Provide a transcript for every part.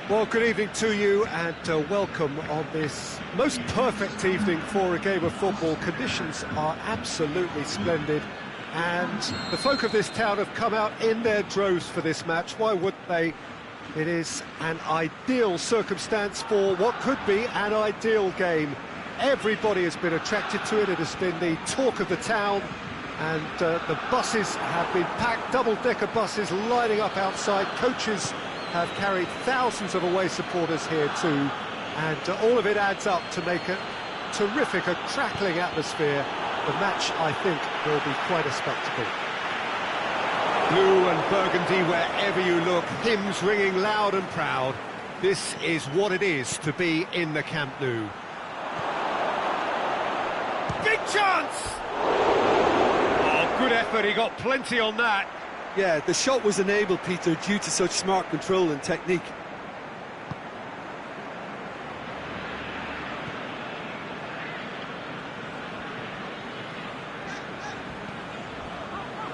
Well, good evening to you and welcome on this most perfect evening for a game of football. Conditions are absolutely splendid and the folk of this town have come out in their droves for this match. Why wouldn't they? It is an ideal circumstance for what could be an ideal game. Everybody has been attracted to it. It has been the talk of the town, and the buses have been packed, double-decker buses lining up outside. Coaches have carried thousands of away supporters here too, and all of it adds up to make a terrific, a crackling atmosphere. The match, I think, will be quite a spectacle. Blue and burgundy wherever you look, hymns ringing loud and proud. This is what it is to be in the Camp Nou. Big chance! Oh, good effort, he got plenty on that. Yeah, the shot was enabled, Peter, due to such smart control and technique.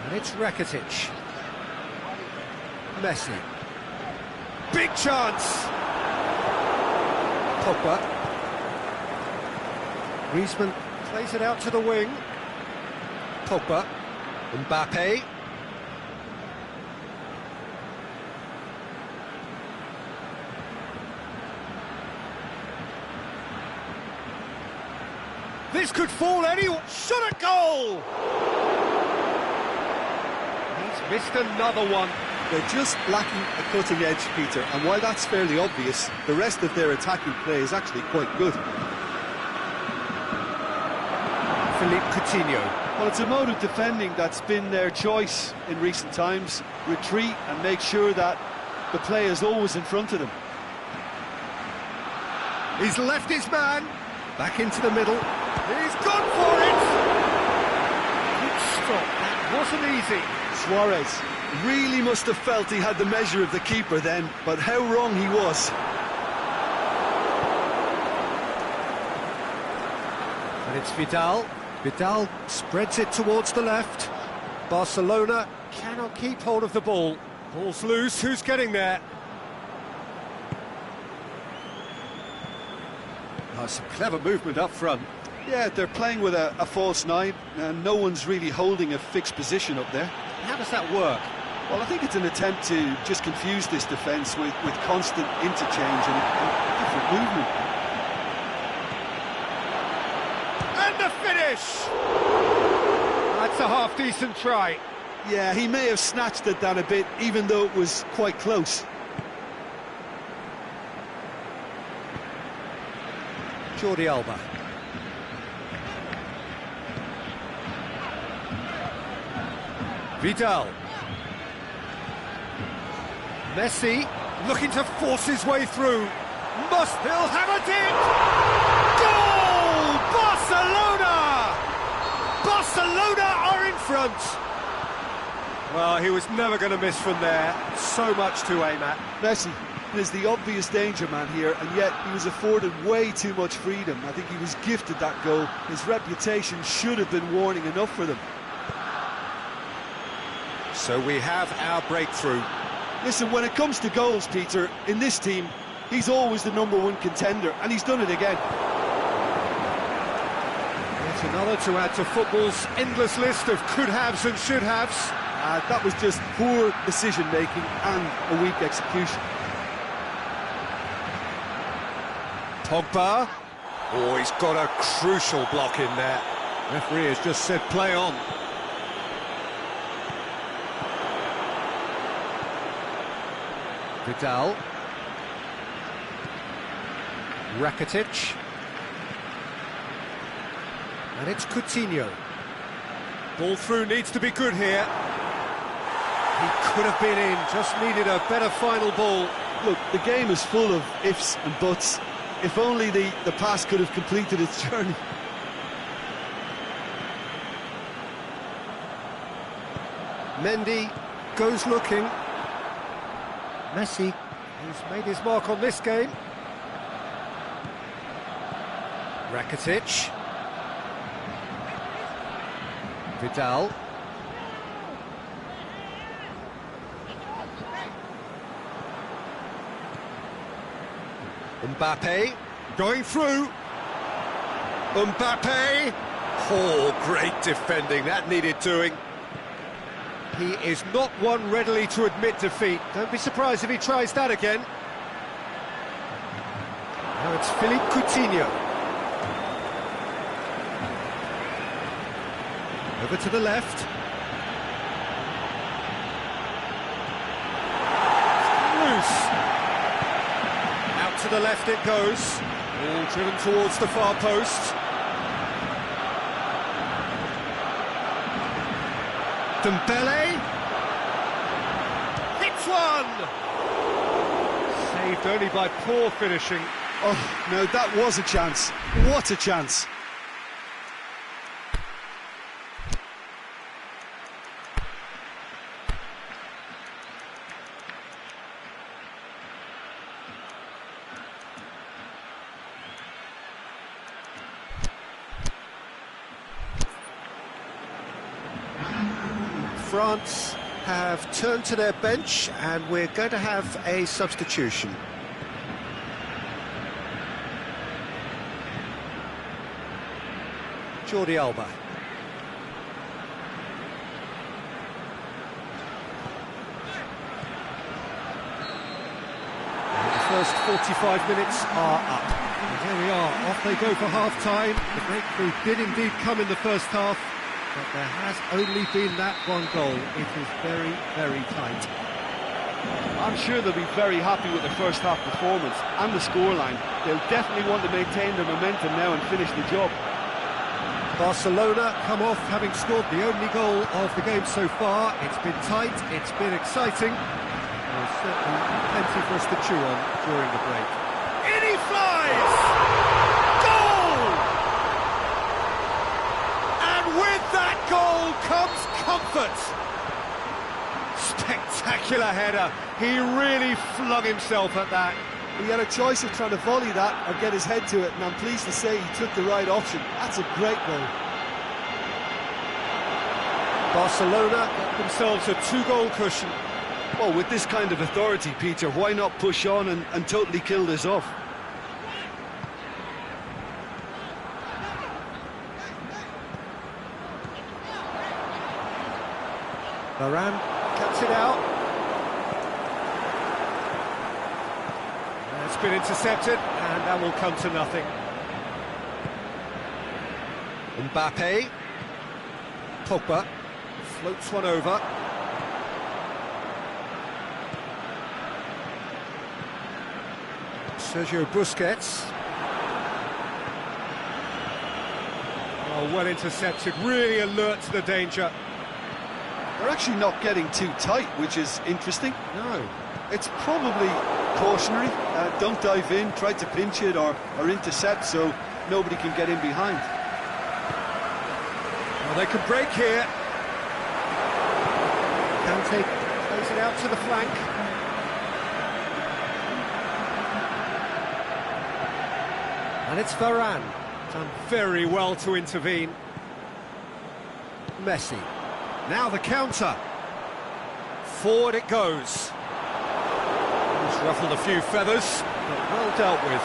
And it's Rakitic. Messi. Big chance! Pogba. Griezmann plays it out to the wing. Pogba. Mbappe. This could fall anywhere. Shot at goal! He's missed another one. They're just lacking a cutting edge, Peter, and while that's fairly obvious, the rest of their attacking play is actually quite good. Philippe Coutinho. Well, it's a mode of defending that's been their choice in recent times. Retreat and make sure that the play is always in front of them. He's left his man. Back into the middle. He's gone for it! Good stop. That wasn't easy. Suarez really must have felt he had the measure of the keeper then, but how wrong he was. And it's Vidal. Vidal spreads it towards the left. Barcelona cannot keep hold of the ball. Ball's loose. Who's getting there? Oh, some clever movement up front. Yeah, they're playing with a false nine, and no one's really holding a fixed position up there. How does that work? Well, I think it's an attempt to just confuse this defence with constant interchange and different movement. And the finish! That's a half-decent try. Yeah, he may have snatched at that a bit, even though it was quite close. Jordi Alba. Vidal. Messi looking to force his way through. He'll have it in! Goal! Barcelona! Barcelona are in front! Well, he was never going to miss from there. So much to aim at. Messi is the obvious danger man here, and yet he was afforded way too much freedom. I think he was gifted that goal. His reputation should have been warning enough for them. So we have our breakthrough. Listen, when it comes to goals, Peter, in this team, he's always the #1 contender, and he's done it again. Yet another to add to football's endless list of could-haves and should-haves. That was just poor decision-making and a weak execution. Pogba. Oh, he's got a crucial block in there. Referee has just said play on. Vidal. Rakitic. And it's Coutinho. Ball through needs to be good here. He could have been in, just needed a better final ball. Look, the game is full of ifs and buts. If only the pass could have completed its journey. Mendy goes looking. Messi, who's made his mark on this game. Rakitic. Vidal. Mbappe going through. Mbappe. Oh, great defending. That needed doing. He is not one readily to admit defeat. Don't be surprised if he tries that again. Now it's Philippe Coutinho. Over to the left. Loose. Out to the left it goes. All driven towards the far post. Dembele. Hits one! Saved only by poor finishing. Oh, no, that was a chance. What a chance. France have turned to their bench and we're going to have a substitution. Jordi Alba. And the first 45 minutes are up. And here we are, off they go for half-time. The breakthrough did indeed come in the first half, but there has only been that one goal. It is very, very tight. I'm sure they'll be very happy with the first half performance and the scoreline. They'll definitely want to maintain their momentum now and finish the job. Barcelona come off having scored the only goal of the game so far. It's been tight, it's been exciting. There's certainly plenty for us to chew on during the break. In he flies! Goal! And with that goal comes comfort. Spectacular header. He really flung himself at that. He had a choice of trying to volley that or get his head to it, and I'm pleased to say he took the right option. That's a great goal. Barcelona get themselves a two-goal cushion. Well, with this kind of authority, Peter, why not push on and totally kill this off? Varane cuts it out. It's been intercepted, and that will come to nothing. Mbappe. Pogba floats one over. Sergio Busquets. Oh, well intercepted, really alert to the danger. They're actually not getting too tight, which is interesting. No. It's probably cautionary. Don't dive in, try to pinch it or intercept so nobody can get in behind. Well, they could break here. Kante plays it out to the flank. And it's Varane. Done very well to intervene. Messi. Now the counter. Forward it goes. He's ruffled a few feathers, but well dealt with.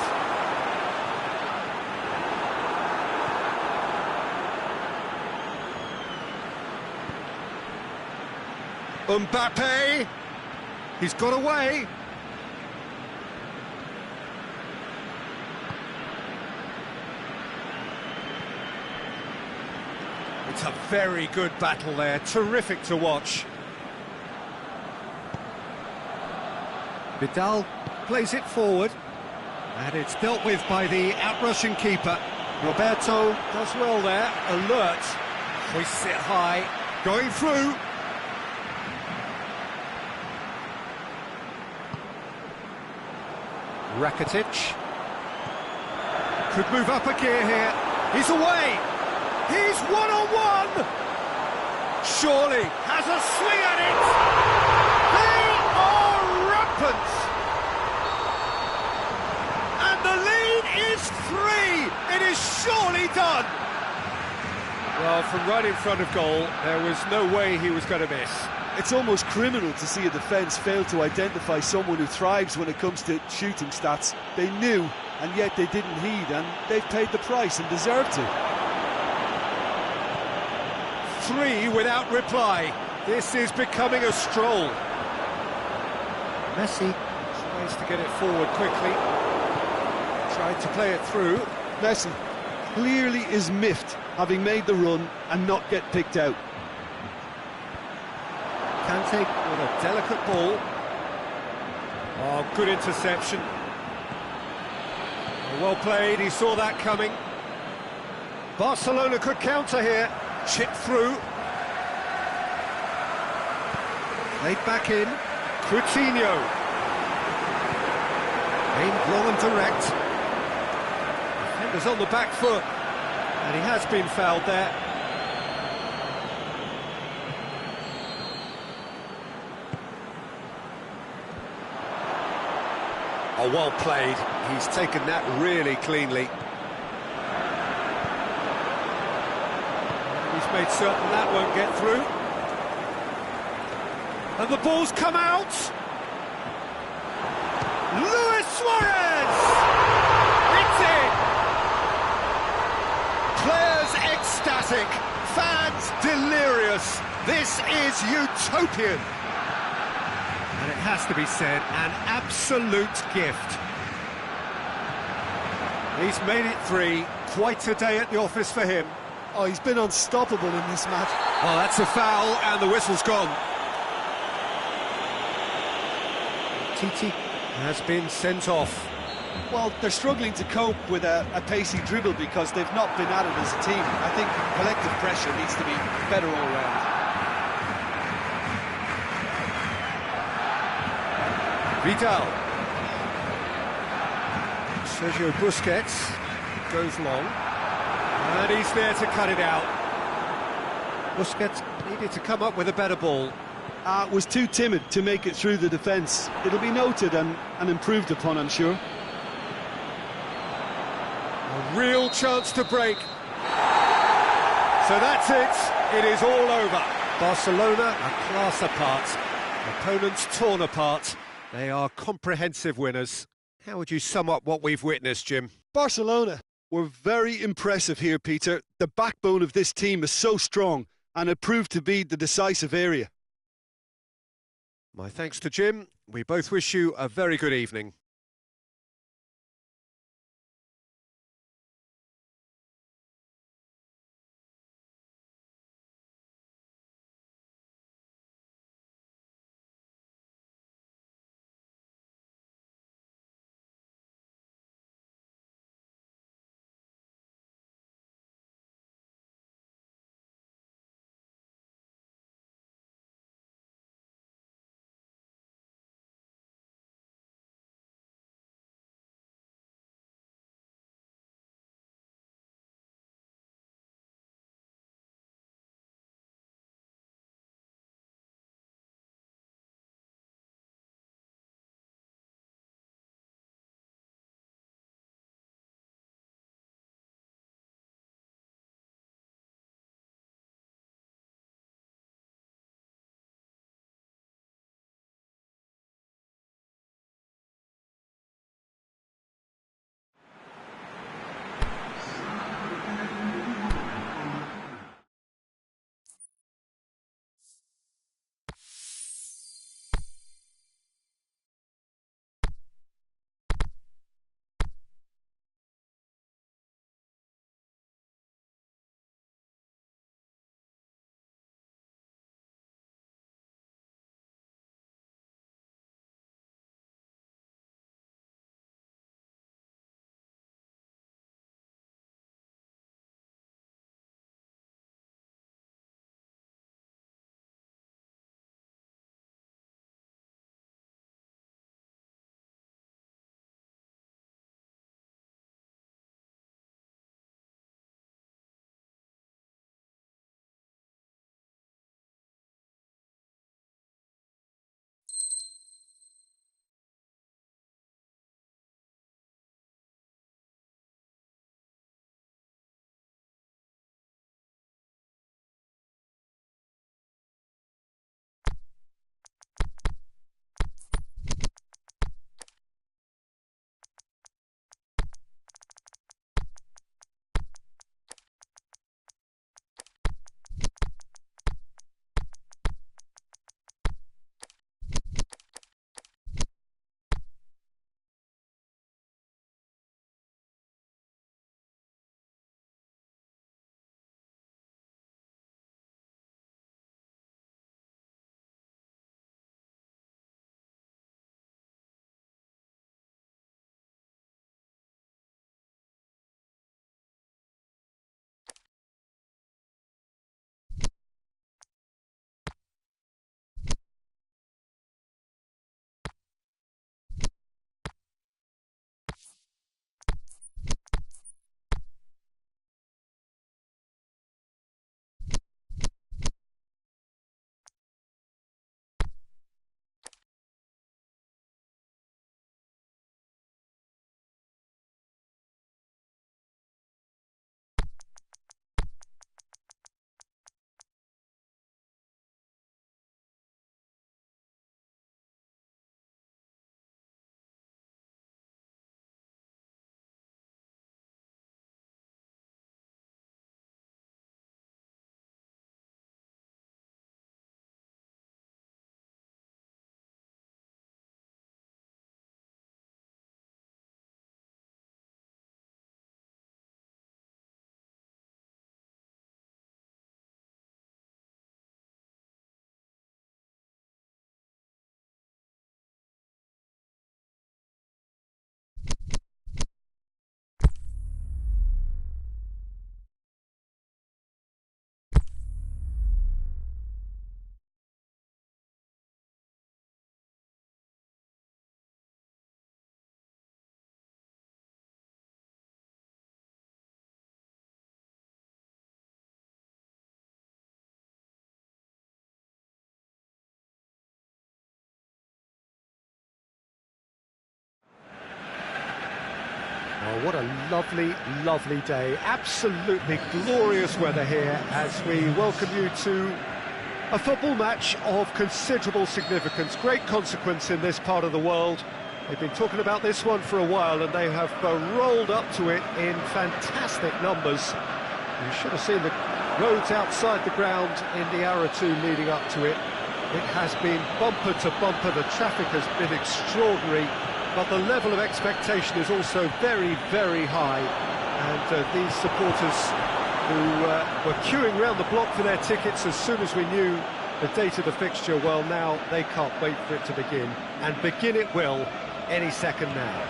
Mbappe. He's got away. It's a very good battle there, terrific to watch. Vidal plays it forward, and it's dealt with by the out-rushing keeper. Roberto does well there, alert, hoists it high, going through. Rakitic could move up a gear here. He's away. He's one-on-one. Surely has a swing at it. They are rampant. And the lead is 3. It is surely done. Well, from right in front of goal, there was no way he was going to miss. It's almost criminal to see a defence fail to identify someone who thrives when it comes to shooting stats. They knew, and yet they didn't heed, and they've paid the price and deserve to. 3 without reply. This is becoming a stroll. Messi. Tries to get it forward quickly. Tried to play it through. Messi clearly is miffed, having made the run and not get picked out. Kante with a delicate ball. Oh, good interception. Well played, he saw that coming. Barcelona could counter here. Chip through. Played back in. Coutinho. Aimed long and direct. Defender's on the back foot. And he has been fouled there. Oh, well played. He's taken that really cleanly. He's made certain that won't get through. And the ball's come out. Luis Suarez! It's in! Players ecstatic, fans delirious. This is utopian. And it has to be said, an absolute gift. He's made it 3. Quite a day at the office for him. Oh, he's been unstoppable in this match. Oh, that's a foul, and the whistle's gone. Titi has been sent off. Well, they're struggling to cope with a pacey dribble because they've not been at it as a team. I think collective pressure needs to be better all round. Vidal. Sergio Busquets goes long. And he's there to cut it out. Busquets needed to come up with a better ball. Was too timid to make it through the defence. It'll be noted and improved upon, I'm sure. A real chance to break. So that's it. It is all over. Barcelona a class apart. Opponents torn apart. They are comprehensive winners. How would you sum up what we've witnessed, Jim? Barcelona were very impressive here, Peter. The backbone of this team is so strong, and it proved to be the decisive area. My thanks to Jim. We both wish you a very good evening. Oh, what a lovely, lovely day. Absolutely glorious weather here as we welcome you to a football match of considerable significance, great consequence in this part of the world. They've been talking about this one for a while and they have rolled up to it in fantastic numbers. You should have seen the roads outside the ground in the hour or two leading up to it. It has been bumper to bumper, the traffic has been extraordinary, but the level of expectation is also very, very high. And these supporters who were queuing around the block for their tickets as soon as we knew the date of the fixture, well, now they can't wait for it to begin. And begin it will any second now.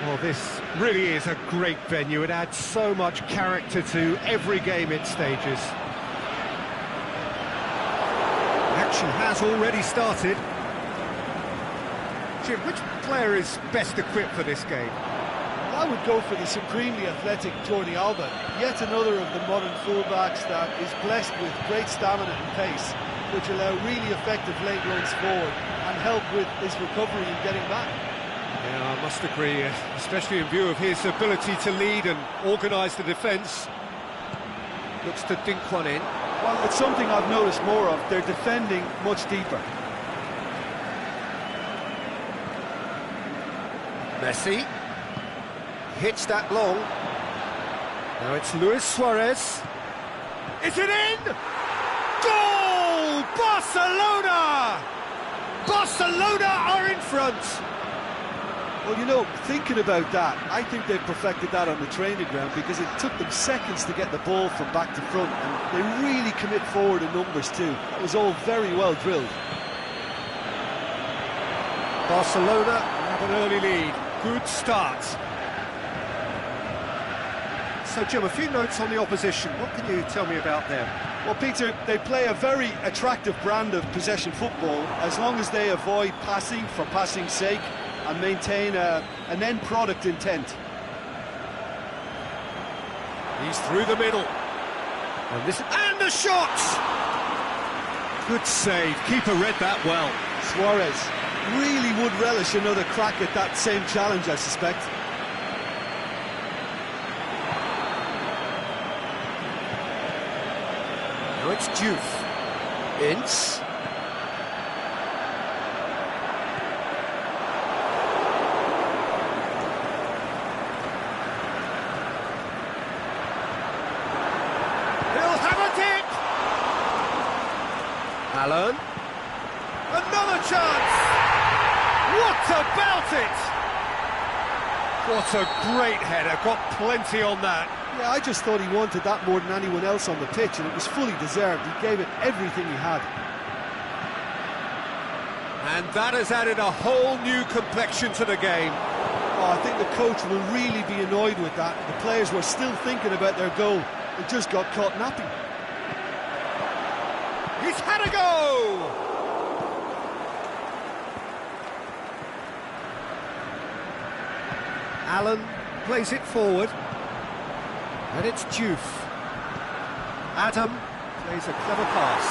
Well, this really is a great venue. It adds so much character to every game it stages. Action has already started. Jim, which player is best equipped for this game? I would go for the supremely athletic Jordi Alba, yet another of the modern fullbacks that is blessed with great stamina and pace, which allow really effective late runs forward and help with his recovery and getting back. Yeah, I must agree, especially in view of his ability to lead and organise the defence. Looks to dink one in. Well, it's something I've noticed more of. They're defending much deeper. Messi hits that long. Now it's Luis Suarez. Is it in? Goal! Barcelona! Barcelona are in front. Well, you know, thinking about that, I think they've perfected that on the training ground because it took them seconds to get the ball from back to front, and they really commit forward in numbers too. That was all very well drilled. Barcelona have an early lead. Good start. So, Jim, a few notes on the opposition. What can you tell me about them? Well, Peter, they play a very attractive brand of possession football as long as they avoid passing for passing's sake and maintain an end product intent. He's through the middle. And the shot! Good save. Keeper read that well. Suarez really would relish another crack at that same challenge, I suspect. Now it's Diouf. Ince. He'll have a dip! Allen. Another chance! What about it? What a great header, got plenty on that. Yeah, I just thought he wanted that more than anyone else on the pitch, and it was fully deserved. He gave it everything he had. And that has added a whole new complexion to the game. Oh, I think the coach will really be annoyed with that. The players were still thinking about their goal. They just got caught napping. He's had a go! Allen plays it forward. And it's Diouf. Adam plays a clever pass.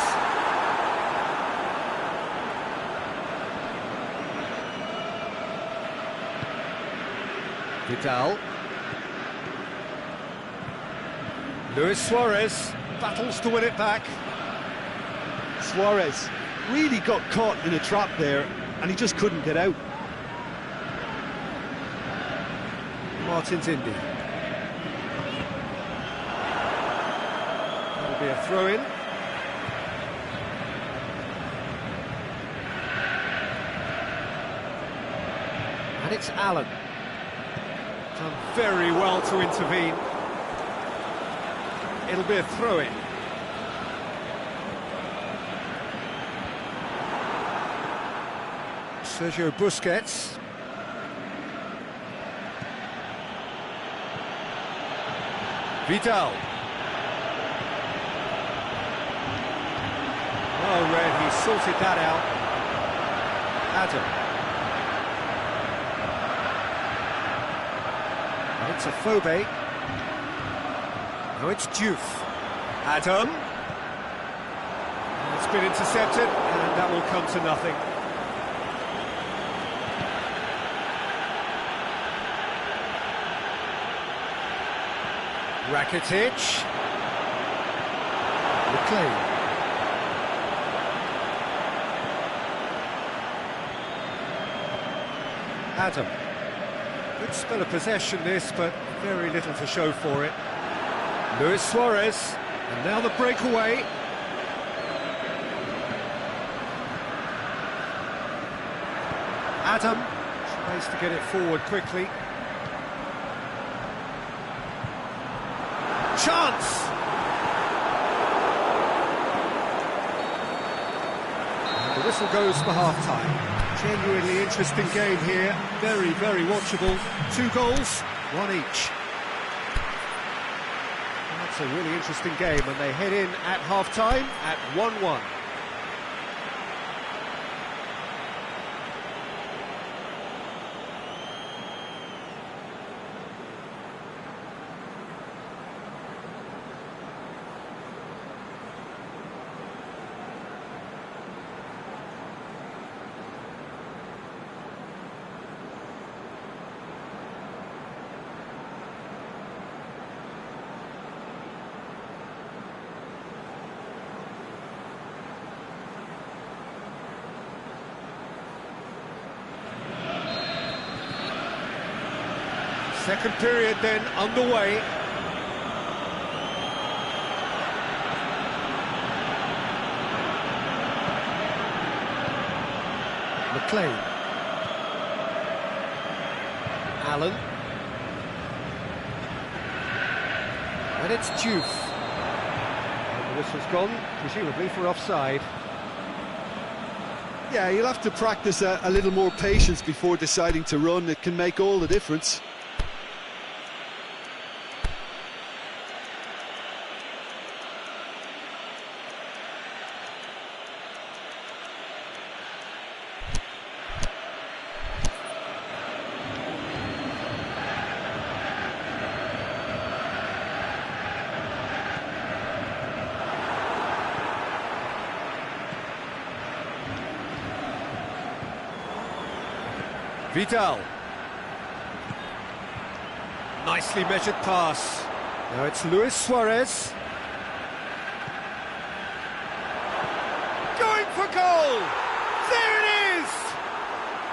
Vidal. Luis Suarez battles to win it back. Suarez really got caught in a trap there, and he just couldn't get out. Martins Indy. That'll be a throw-in. And it's Allen. Done very well to intervene. It'll be a throw-in. Sergio Busquets. Vidal. Oh, Red, he sorted that out. Adam. And it's a Phobe. Now it's Diouf. Adam. And it's been intercepted, and that will come to nothing. Rakitic. McLean. Adam. Good spell of possession this, but very little to show for it. Luis Suarez, and now the breakaway. Adam tries to get it forward quickly. Chance! And the whistle goes for half-time. Genuinely interesting game here, very, very watchable. 2 goals, 1 each. That's a really interesting game, and they head in at half-time at 1-1. Second period then underway. McLean. Allen. And it's Diouf. And the whistle's gone, presumably for offside. Yeah, you'll have to practice a little more patience before deciding to run. It can make all the difference. Vidal. Nicely measured pass. Now it's Luis Suarez. Going for goal! There it is!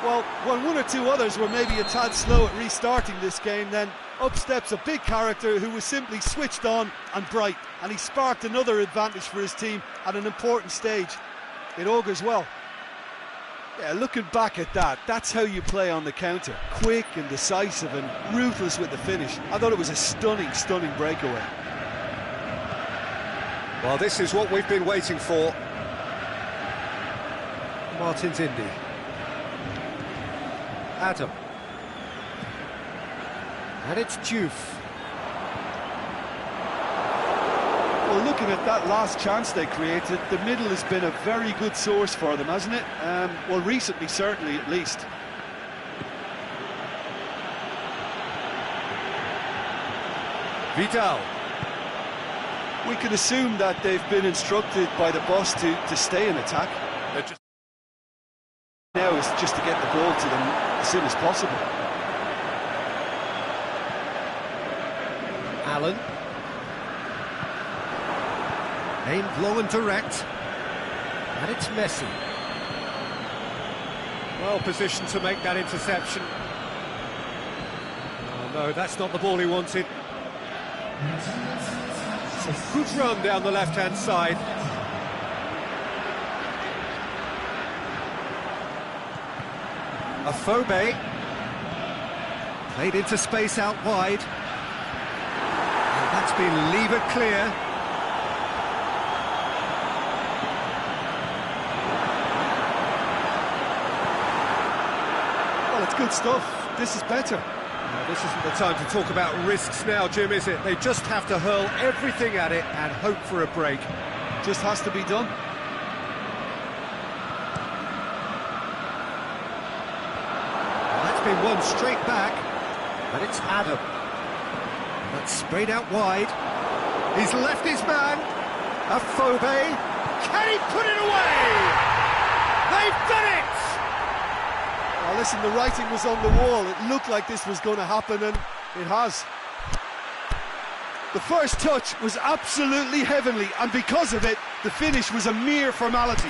Well, when 1 or 2 others were maybe a tad slow at restarting this game, then up steps a big character who was simply switched on and bright, and he sparked another advantage for his team at an important stage. It augurs well. Yeah, looking back at that, that's how you play on the counter. Quick and decisive and ruthless with the finish. I thought it was a stunning, stunning breakaway. Well, this is what we've been waiting for. Martins Indi. Adam. And it's Diouf. Well, looking at that last chance they created, the middle has been a very good source for them, hasn't it? Well, recently, certainly, at least. Vidal. We can assume that they've been instructed by the boss to stay in attack. Now is just to get the ball to them as soon as possible. Allen. Aimed low and direct. And it's Messi. Well positioned to make that interception. Oh no, that's not the ball he wanted. It's a good run down the left-hand side. Afobe. Played into space out wide. And that's been levered clear. Well, it's good stuff. This is better. This isn't the time to talk about risks now, Jim, is it? They just have to hurl everything at it and hope for a break. Just has to be done. That's been won straight back, and it's Adam. That's sprayed out wide. He's left his man. Afobe. Can he put it away? They've done it! Well, listen, the writing was on the wall. It looked like this was going to happen, and it has. The first touch was absolutely heavenly, and because of it, the finish was a mere formality.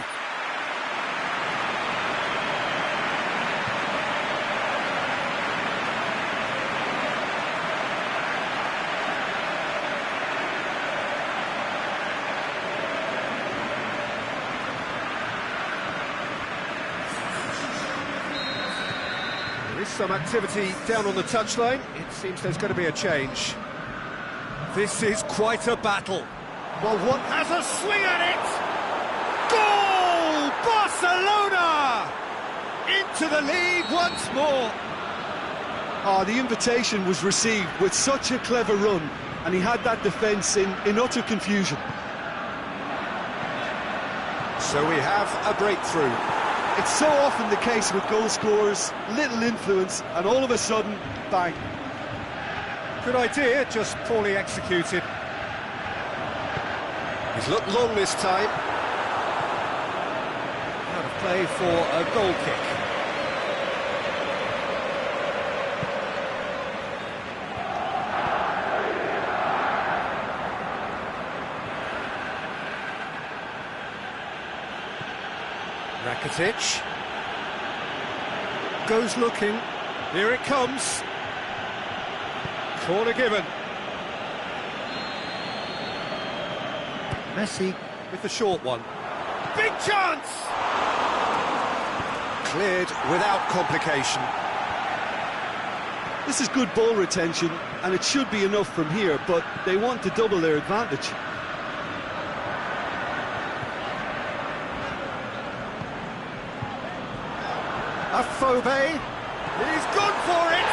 There is some activity down on the touchline. It seems there's going to be a change. This is quite a battle. Well, what Has a swing at it! Goal! Barcelona! Into the league once more. the invitation was received with such a clever run, and he had that defence in utter confusion. So we have a breakthrough. It's so often the case with goal scorers, little influence, and all of a sudden, bang. Good idea, just poorly executed. He's looked long this time. Out of play for a goal kick. Rakitic goes looking. Here it comes. Corner given. Messi with the short one. Big chance! Cleared without complication. This is good ball retention, and it should be enough from here, but they want to double their advantage. Afobe, he's gone for it!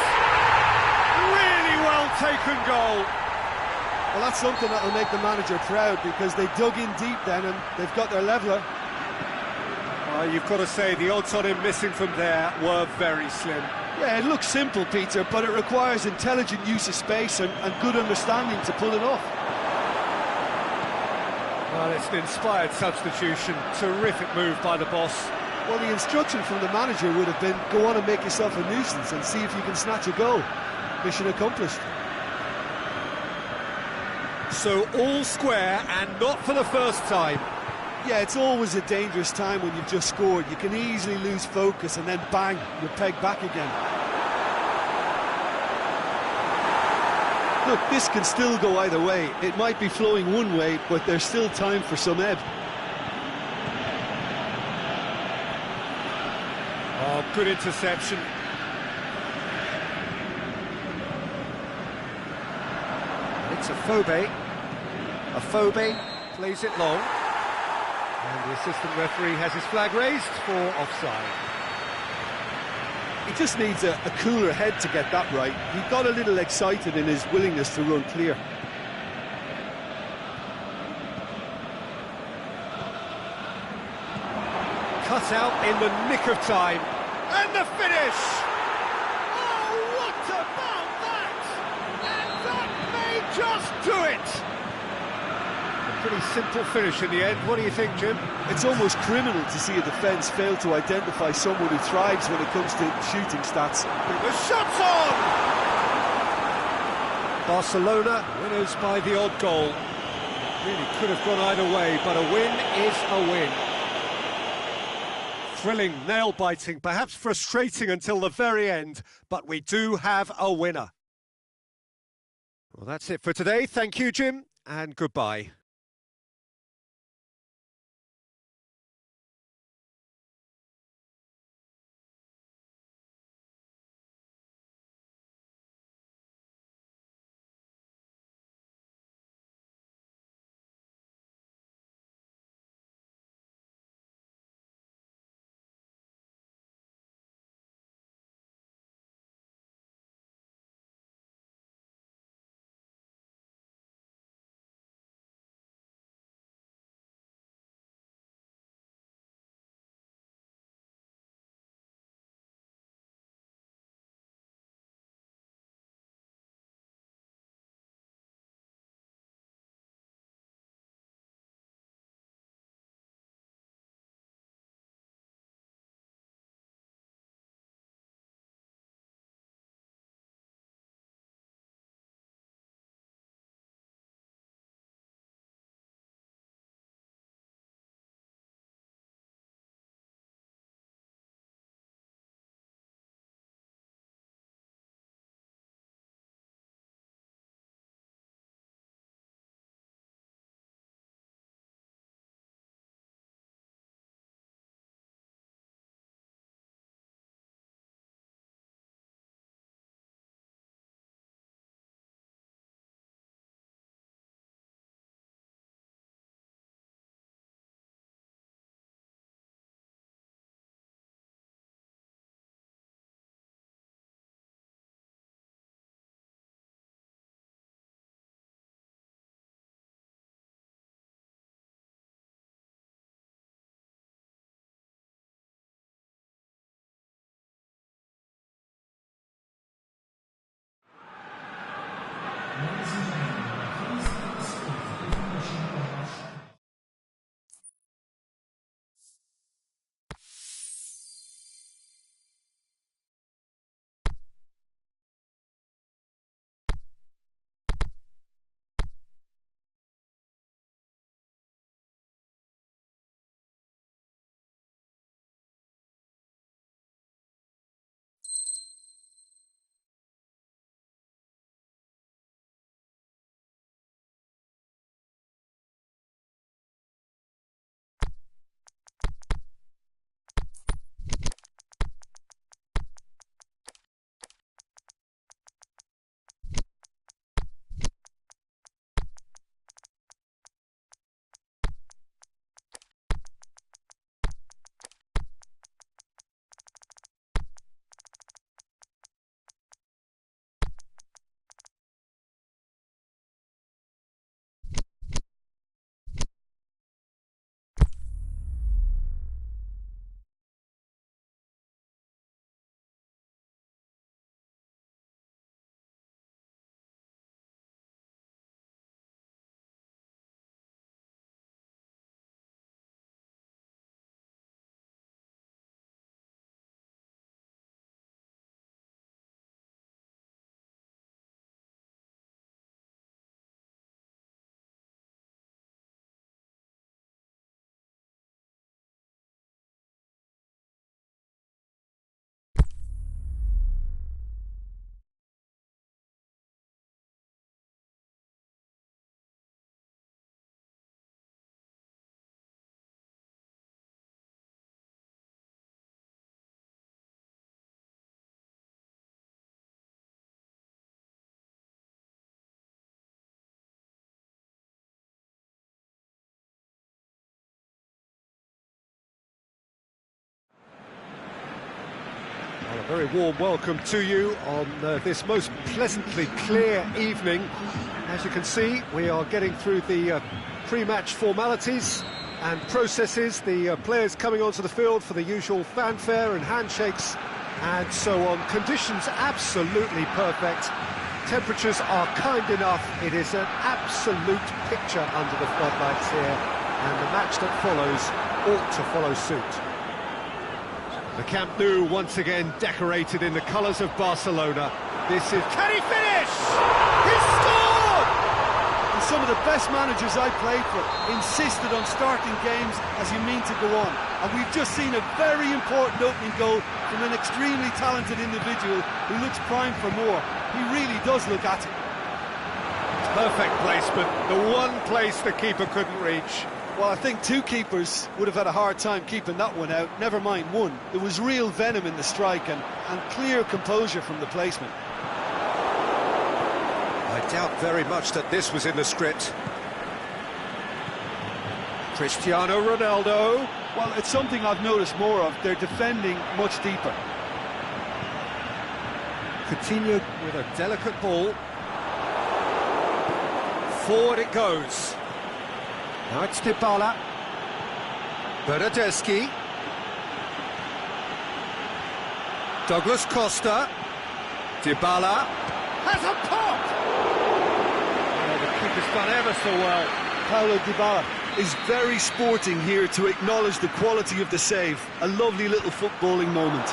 Really well taken goal. Well, that's something that'll make the manager proud, because they dug in deep then and they've got their leveller. You've got to say the odds on him missing from there were very slim. Yeah, it looks simple, Peter, but it requires intelligent use of space and good understanding to pull it off. Well, it's an inspired substitution. Terrific move by the boss. Well, the instruction from the manager would have been, go on and make yourself a nuisance and see if you can snatch a goal. Mission accomplished. So all square, and not for the first time. Yeah, it's always a dangerous time when you've just scored. You can easily lose focus and then bang, you're pegged back again. Look, this can still go either way. It might be flowing one way, but there's still time for some ebb. Oh, good interception. It's Afobe. Afobe plays it long. And the assistant referee has his flag raised for offside. He just needs a cooler head to get that right. He got a little excited in his willingness to run clear. Cut out in the nick of time. And the finish! Oh, what about that? And that may just do it! A pretty simple finish in the end. What do you think, Jim? It's almost criminal to see a defence fail to identify someone who thrives when it comes to shooting stats. The shot's on! Barcelona winners by the odd goal. Really could have gone either way, but a win is a win. Thrilling, nail-biting, perhaps frustrating until the very end, but we do have a winner. Well, that's it for today. Thank you, Jim, and goodbye. Well, a very warm welcome to you on this most pleasantly clear evening. As you can see, we are getting through the pre-match formalities and processes, the players coming onto the field for the usual fanfare and handshakes and so on. Conditions absolutely perfect. Temperatures are kind enough. It is an absolute picture under the floodlights here, and the match that follows ought to follow suit. The Camp Nou once again decorated in the colours of Barcelona. This is... Can he finish? He scored! And some of the best managers I played for insisted on starting games as you mean to go on. And we've just seen a very important opening goal from an extremely talented individual who looks primed for more. He really does look at it. Perfect placement, the one place the keeper couldn't reach. Well, I think two keepers would have had a hard time keeping that one out, never mind one. There was real venom in the strike and clear composure from the placement. I doubt very much that this was in the script. Cristiano Ronaldo. Well, it's something I've noticed more of. They're defending much deeper. Coutinho with a delicate ball. Forward it goes. Now it's Dybala. Bernardeschi. Douglas Costa. Dybala. Has a pop! Oh, the keeper's done ever so well. Paulo Dybala is very sporting here to acknowledge the quality of the save. A lovely little footballing moment.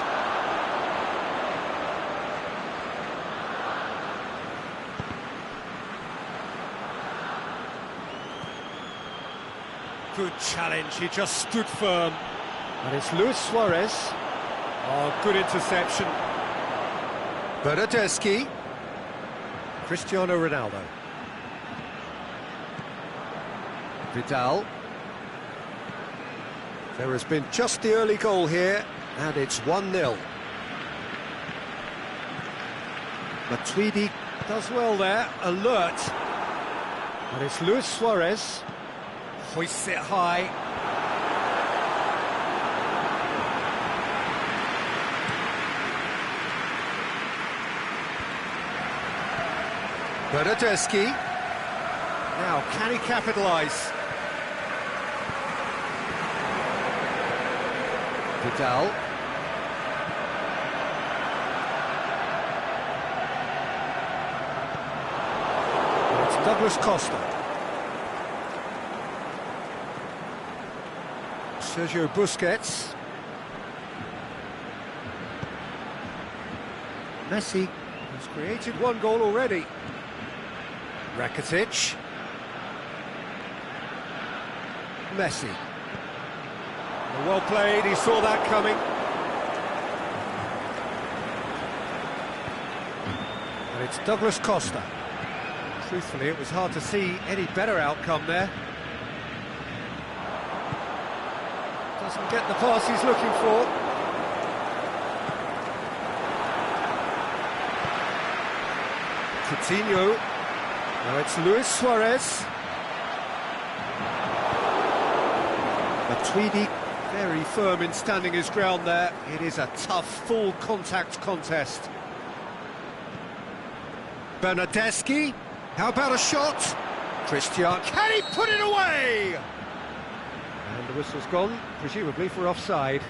Good challenge, he just stood firm. And it's Luis Suarez. Oh, good interception. Bernardeschi. Cristiano Ronaldo. Vidal. There has been just the early goal here, and it's 1-0. Matuidi does well there, alert. And it's Luis Suarez. Hoists it high. Bernardeschi. Now, can he capitalise? Vidal. Douglas Costa. Sergio Busquets. Messi has created one goal already. Rakitic. Messi. Well played, he saw that coming. And it's Douglas Costa. Truthfully, it was hard to see any better outcome there. Doesn't get the pass he's looking for. Coutinho. Now it's Luis Suarez. Matuidi very firm in standing his ground there. It is a tough, full contact contest. Bernardeschi. How about a shot? Christian, can he put it away? And the whistle's gone, presumably for offside.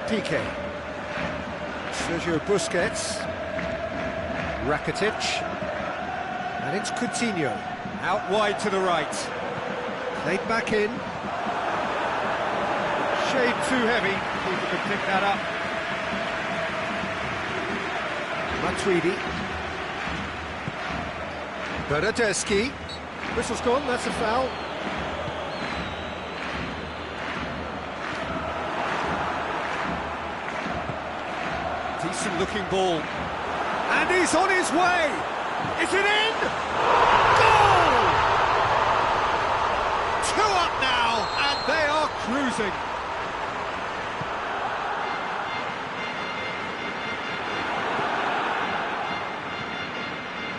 Piqué, Sergio Busquets, Rakitic, and it's Coutinho, out wide to the right, played back in, shade too heavy, keeper could pick that up. Matuidi, Bernardeschi, whistle's gone, that's a foul. Decent looking ball, and he's on his way. Is it in? Goal! 2 up now, and they are cruising.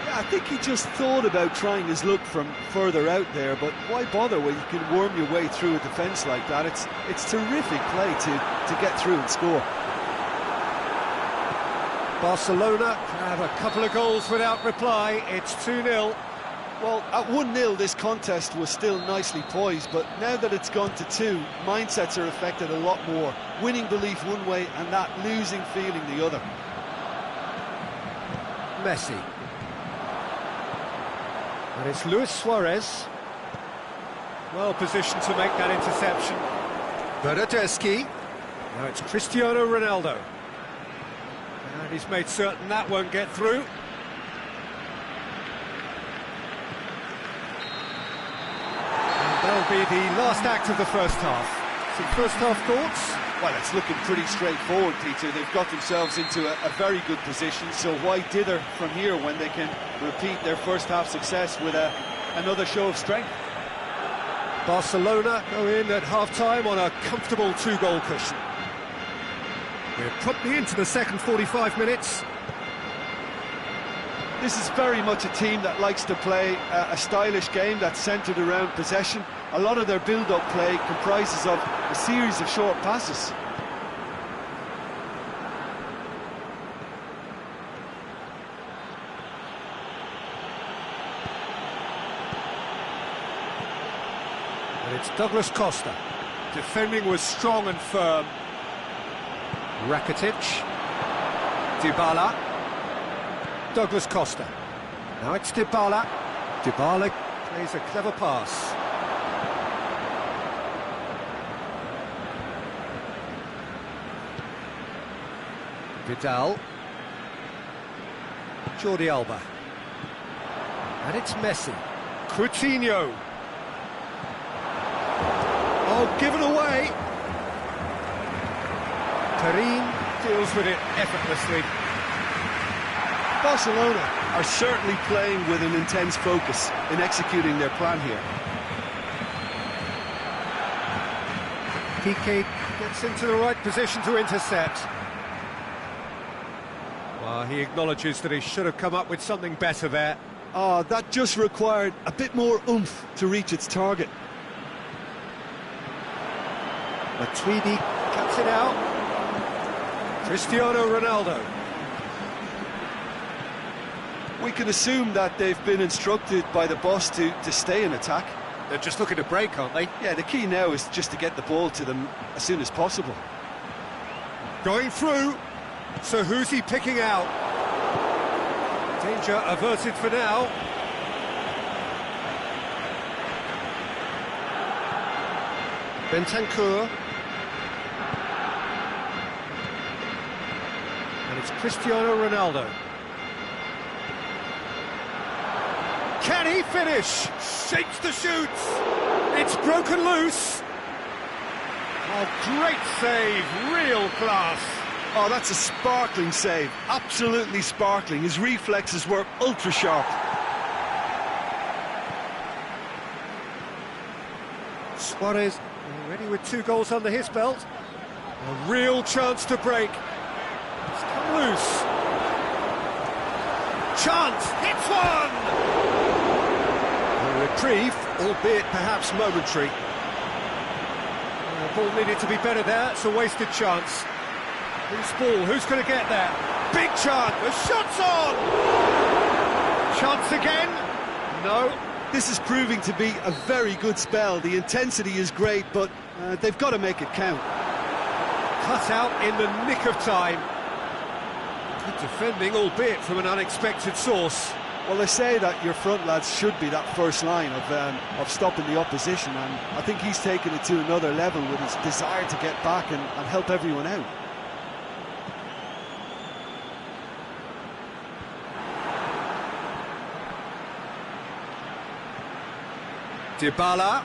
Yeah, I think he just thought about trying his luck from further out there, but why bother when you can worm your way through a defence like that? It's terrific play to get through and score. Barcelona have a couple of goals without reply. It's 2-0. Well, at 1-0 this contest was still nicely poised, but now that it's gone to 2, mindsets are affected a lot more. Winning belief one way and that losing feeling the other. Messi. And it's Luis Suarez. Well positioned to make that interception. Bernardeschi. Now it's Cristiano Ronaldo. And he's made certain that won't get through. And that'll be the last act of the first half. Some first half thoughts? Well, it's looking pretty straightforward, Peter. They've got themselves into a very good position, so why dither from here when they can repeat their first half success with another show of strength? Barcelona go in at half-time on a comfortable 2-goal cushion. We're promptly into the second 45 minutes. This is very much a team that likes to play a stylish game that's centred around possession. A lot of their build-up play comprises of a series of short passes. And it's Douglas Costa. Defending was strong and firm. Rakitic, Dybala, Douglas Costa. Now it's Dybala. Dybala plays a clever pass. Vidal. Jordi Alba. And it's Messi. Coutinho. Oh, given away. Karim deals with it effortlessly. Barcelona are certainly playing with an intense focus in executing their plan here. Piqué gets into the right position to intercept. Well, he acknowledges that he should have come up with something better there. Oh, that just required a bit more oomph to reach its target. Matuidi cuts it out. Cristiano Ronaldo. We can assume that they've been instructed by the boss to stay in attack. They're just looking to break, aren't they? Yeah, the key now is just to get the ball to them as soon as possible. Going through. So who's he picking out? Danger averted for now. Bentancur. And it's Cristiano Ronaldo. Can he finish? Shapes the shoots. It's broken loose. Oh, great save, real class. Oh, that's a sparkling save, absolutely sparkling. His reflexes were ultra sharp. Suarez already with 2 goals under his belt. A real chance to break. It's come loose. Chance, hits one! A reprieve, albeit perhaps momentary. The ball needed to be better there, it's a wasted chance. Who's ball, who's going to get there? Big chance, the shot's on! Chance again? No. This is proving to be a very good spell. The intensity is great, but they've got to make it count. Cut out in the nick of time. Good defending, albeit from an unexpected source. Well, they say that your front lads should be that first line of stopping the opposition, and I think he's taken it to another level with his desire to get back and help everyone out. Dybala.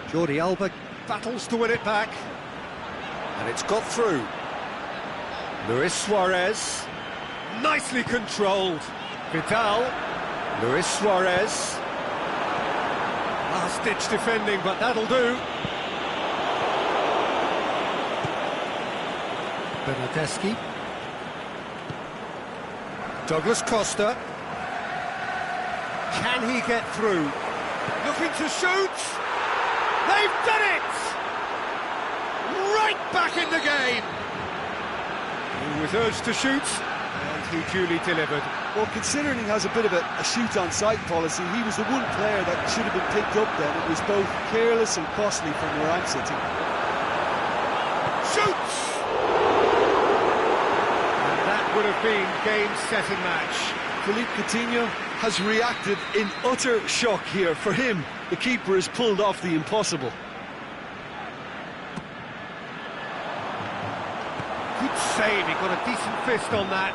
Jordi Alba battles to win it back. And it's got through. Luis Suarez. Nicely controlled. Vidal. Luis Suarez. Last-ditch defending, but that'll do. Bernardeschi. Douglas Costa. Can he get through? Looking to shoot! They've done it! Right back in the game! He was urged to shoot, and he duly delivered. Well, considering he has a bit of a shoot-on-sight policy, he was the one player that should have been picked up then. It was both careless and costly from where I'm sitting. Shoots! And that would have been game, set and match. Philippe Coutinho has reacted in utter shock here. For him, the keeper has pulled off the impossible. Good save, he got a decent fist on that.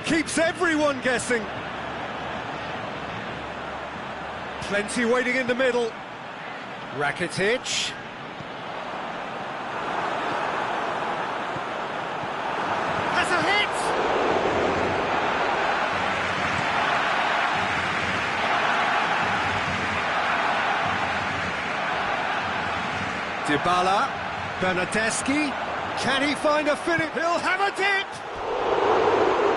Keeps everyone guessing. Plenty waiting in the middle. Rakitic. Has a hit! Dybala, Bernardeschi, can he find a finish? He'll have a dip!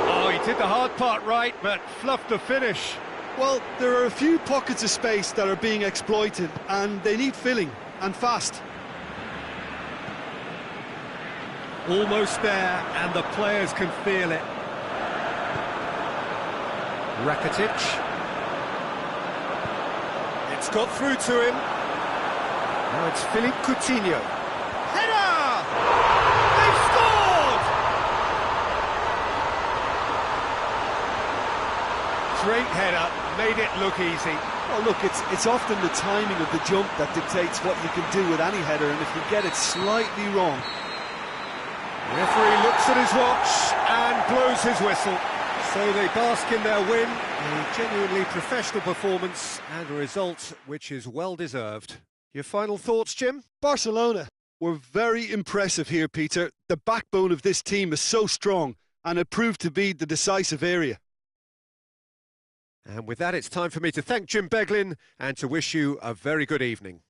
Oh, he did the hard part right, but fluffed the finish. Well, there are a few pockets of space that are being exploited, and they need filling, and fast. Almost there, and the players can feel it. Rakitic. It's got through to him. Now it's Philippe Coutinho. Header! They've scored! Great header, made it look easy. Oh, look, it's often the timing of the jump that dictates what you can do with any header, and if you get it slightly wrong. The referee looks at his watch and blows his whistle. So they bask in their win, a genuinely professional performance and a result which is well deserved. Your final thoughts, Jim? Barcelona were very impressive here, Peter. The backbone of this team is so strong, and it proved to be the decisive area. And with that, it's time for me to thank Jim Beglin and to wish you a very good evening.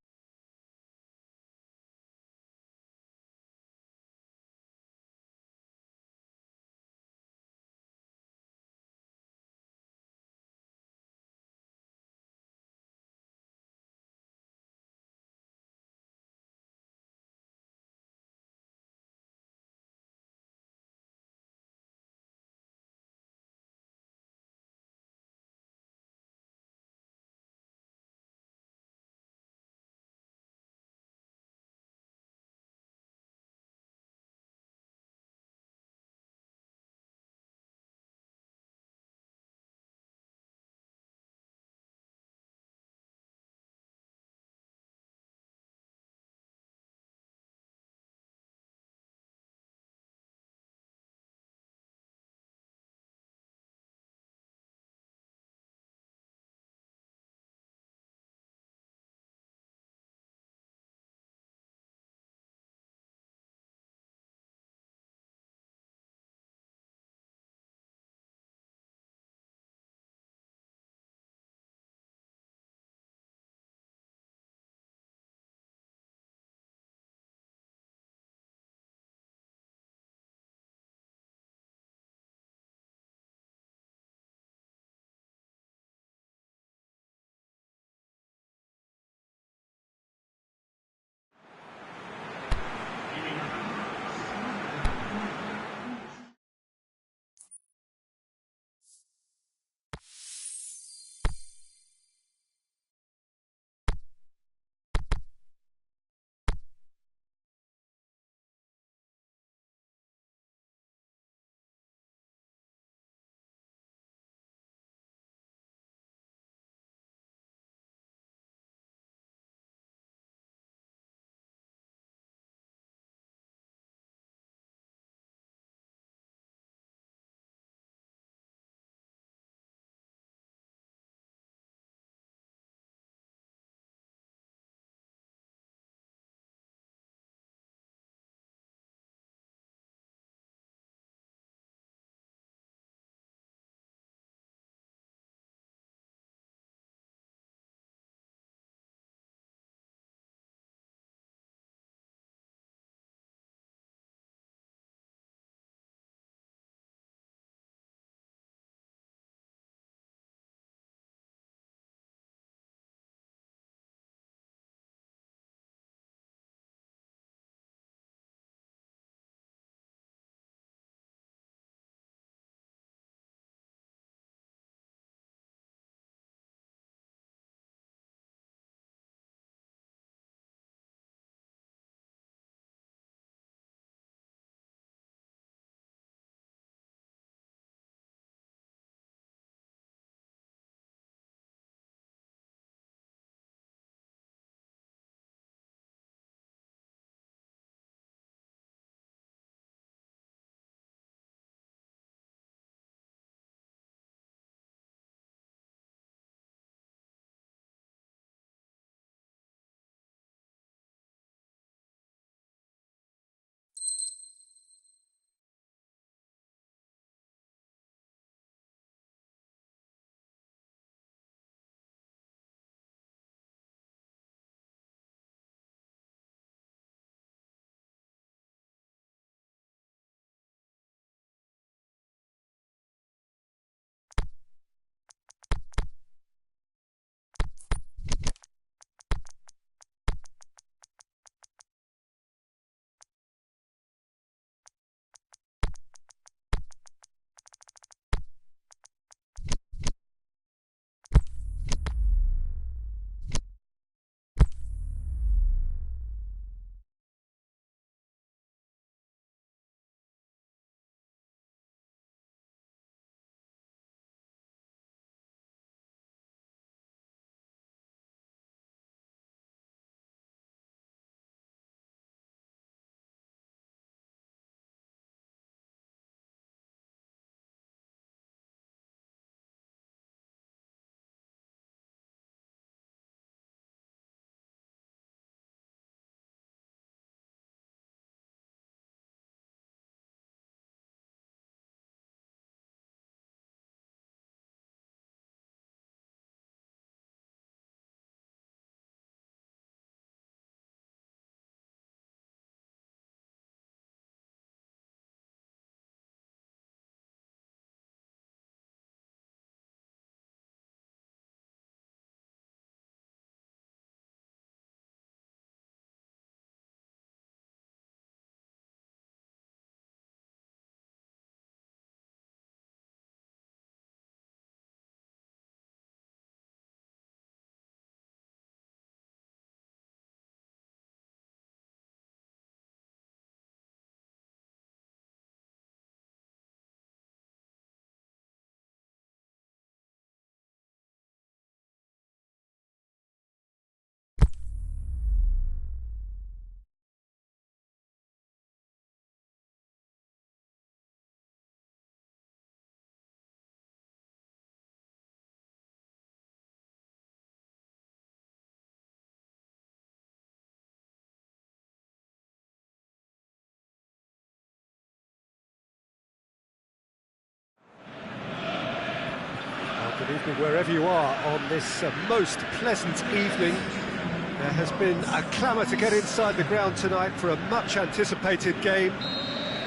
Good evening wherever you are on this most pleasant evening. There has been a clamour to get inside the ground tonight for a much anticipated game.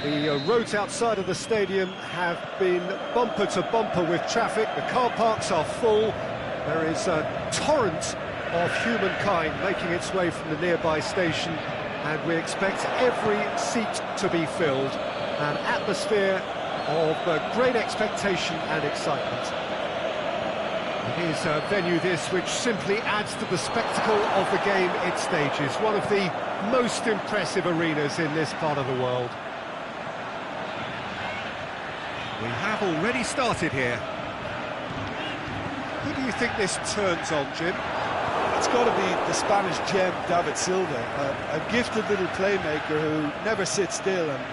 The roads outside of the stadium have been bumper to bumper with traffic. The car parks are full. There is a torrent of humankind making its way from the nearby station, and we expect every seat to be filled. An atmosphere of great expectation and excitement. It is a venue this which simply adds to the spectacle of the game it stages. One of the most impressive arenas in this part of the world. We have already started here. Who do you think this turns on, Jim? It's got to be the Spanish gem, David Silva, a gifted little playmaker who never sits still and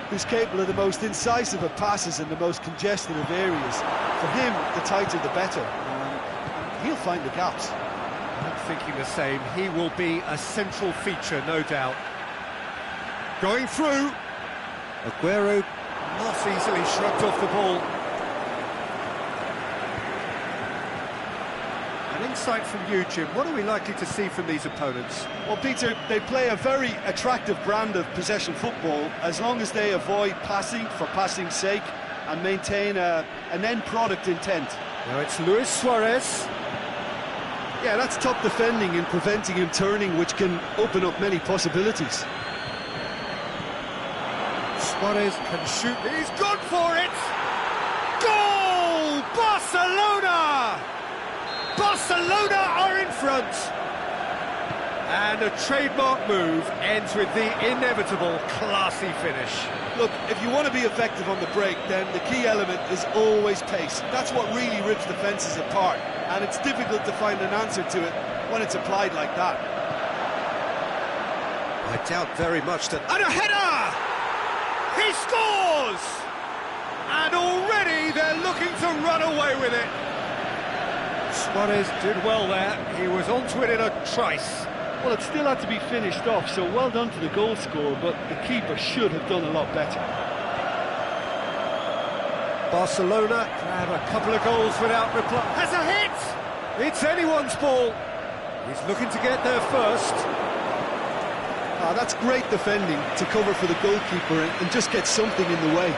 who's capable of the most incisive of passes in the most congested of areas. For him, the tighter the better. He'll find the gaps. I'm thinking the same. He will be a central feature, no doubt. Going through. Aguero not easily shrugged off the ball. An insight from you, Jim. What are we likely to see from these opponents? Well, Peter, they play a very attractive brand of possession football as long as they avoid passing for passing's sake and maintain an end product intent. Now it's Luis Suarez. Yeah, that's top defending and preventing him turning, which can open up many possibilities. Suarez can shoot. He's gone for it! Goal! Barcelona! Barcelona are in front! And a trademark move ends with the inevitable classy finish. Look, if you want to be effective on the break, then the key element is always pace. That's what really rips defences apart, and it's difficult to find an answer to it when it's applied like that. I doubt very much that... And a header! He scores! And already they're looking to run away with it. Suarez did well there. He was onto it in a trice. Well, it still had to be finished off, so well done to the goal scorer, but the keeper should have done a lot better. Barcelona have a couple of goals without reply. Has a hit! It's anyone's ball. He's looking to get there first. That's great defending to cover for the goalkeeper and just get something in the way.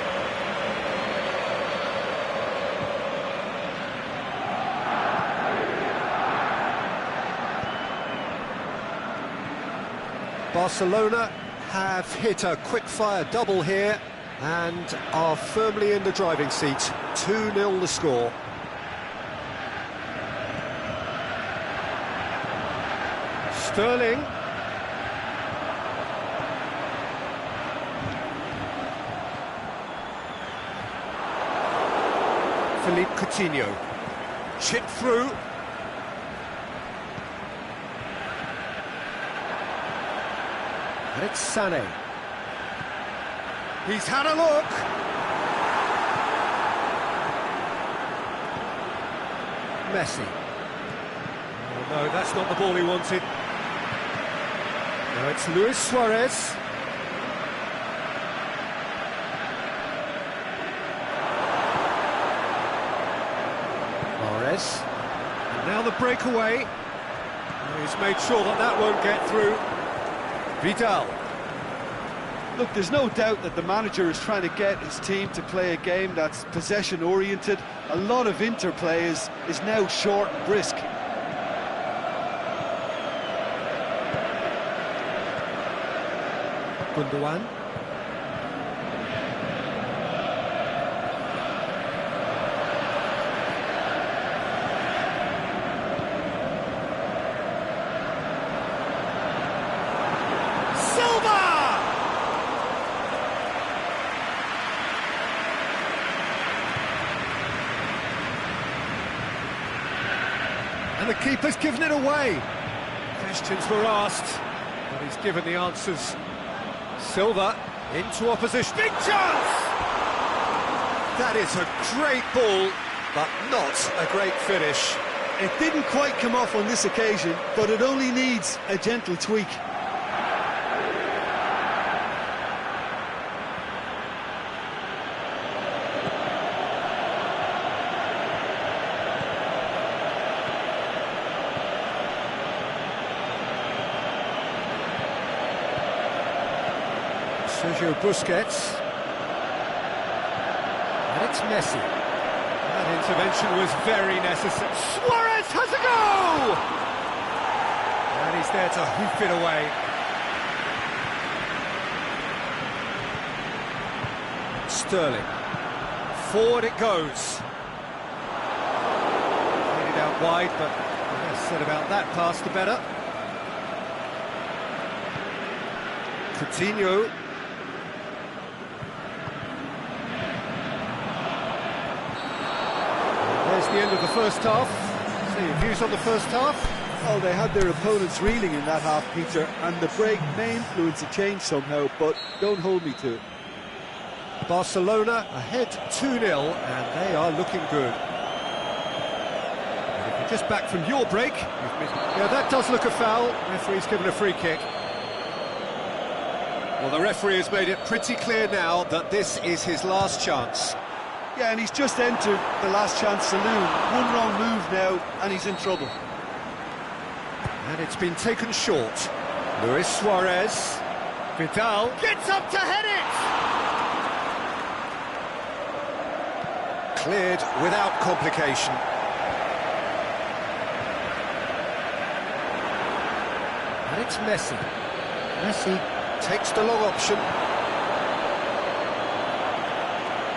Barcelona have hit a quick-fire double here and are firmly in the driving seat. 2-0 the score. Sterling. Philippe Coutinho. Chip through. And it's Sané. He's had a look. Messi. Oh, no, that's not the ball he wanted. Now it's Luis Suarez. Mahrez. And now the breakaway. He's made sure that that won't get through. Vidal. Look, there's no doubt that the manager is trying to get his team to play a game that's possession-oriented. A lot of interplay is now short and brisk. Gundogan. And the keeper's given it away. Questions were asked, but he's given the answers. Silva into opposition. Big chance! That is a great ball, but not a great finish. It didn't quite come off on this occasion, but it only needs a gentle tweak. Sergio Busquets. And it's Messi. That intervention was very necessary. Suarez has a go! And he's there to hoof it away. Sterling. Forward it goes. Played it out wide, but the less said about that pass, the better. Coutinho. There's the end of the first half. So your views on the first half? Oh, they had their opponents reeling in that half, Peter, and the break may influence a change somehow, but don't hold me to it. Barcelona ahead 2-0, and they are looking good. And if you're just back from your break, yeah, that does look a foul. Referee's given a free kick. Well, the referee has made it pretty clear now that this is his last chance. Yeah, and he's just entered the last chance saloon. One wrong move now, and he's in trouble. And it's been taken short. Luis Suarez. Vidal gets up to head it! Cleared without complication. And it's Messi. Messi takes the long option.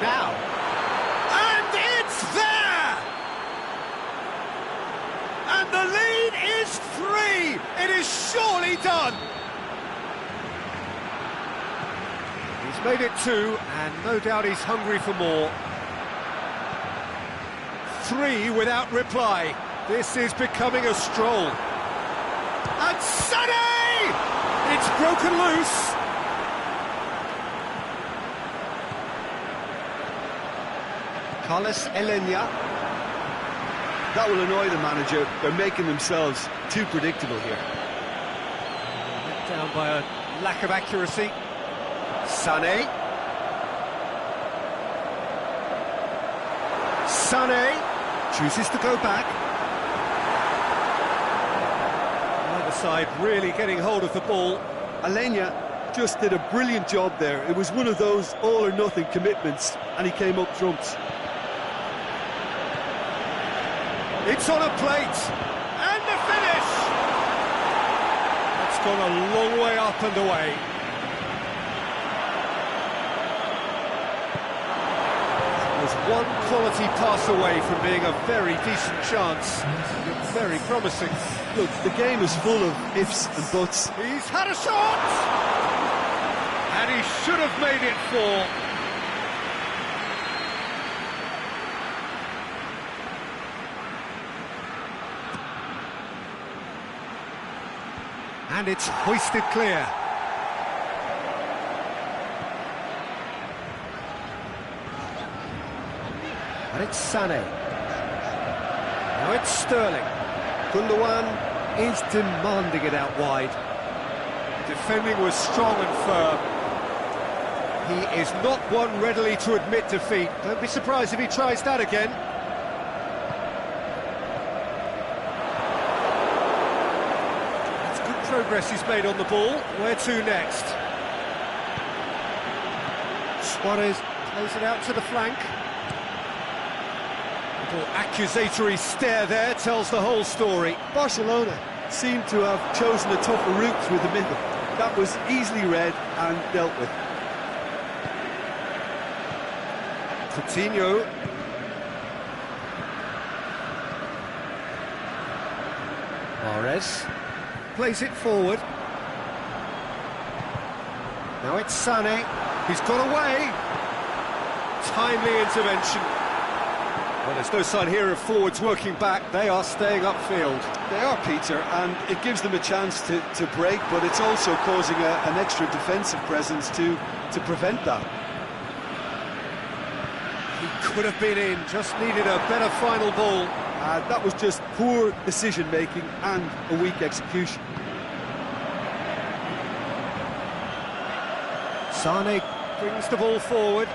Now. And it's there! And the lead is 3! It is surely done! He's made it 2, and no doubt he's hungry for more. 3 without reply. This is becoming a stroll. And Sané! It's broken loose. Carlos Elenia. That will annoy the manager. They're making themselves too predictable here. Let down by a lack of accuracy. Sané. Sané chooses to go back. The other side really getting hold of the ball. Elenia just did a brilliant job there. It was one of those all-or-nothing commitments, and he came up trumps. It's on a plate, and the finish! That's gone a long way up and away. Was one quality pass away from being a very decent chance. It's very promising. Look, the game is full of ifs and buts. He's had a shot! And he should have made it 4. And it's hoisted clear. And it's Sané. Now it's Sterling. Gundogan is demanding it out wide. Defending was strong and firm. He is not one readily to admit defeat. Don't be surprised if he tries that again. That's good progress he's made on the ball. Where to next? Suarez plays it out to the flank. Little accusatory stare there tells the whole story. Barcelona seemed to have chosen a tougher route through the middle. That was easily read and dealt with. Coutinho. Mahrez plays it forward. Now it's Sané. He's got away. Timely intervention. Well, there's no sign here of forwards working back. They are staying upfield. They are, Peter, and it gives them a chance to break, but it's also causing an extra defensive presence to prevent that. He could have been in, just needed a better final ball. That was just poor decision-making and a weak execution. Sané brings the ball forward.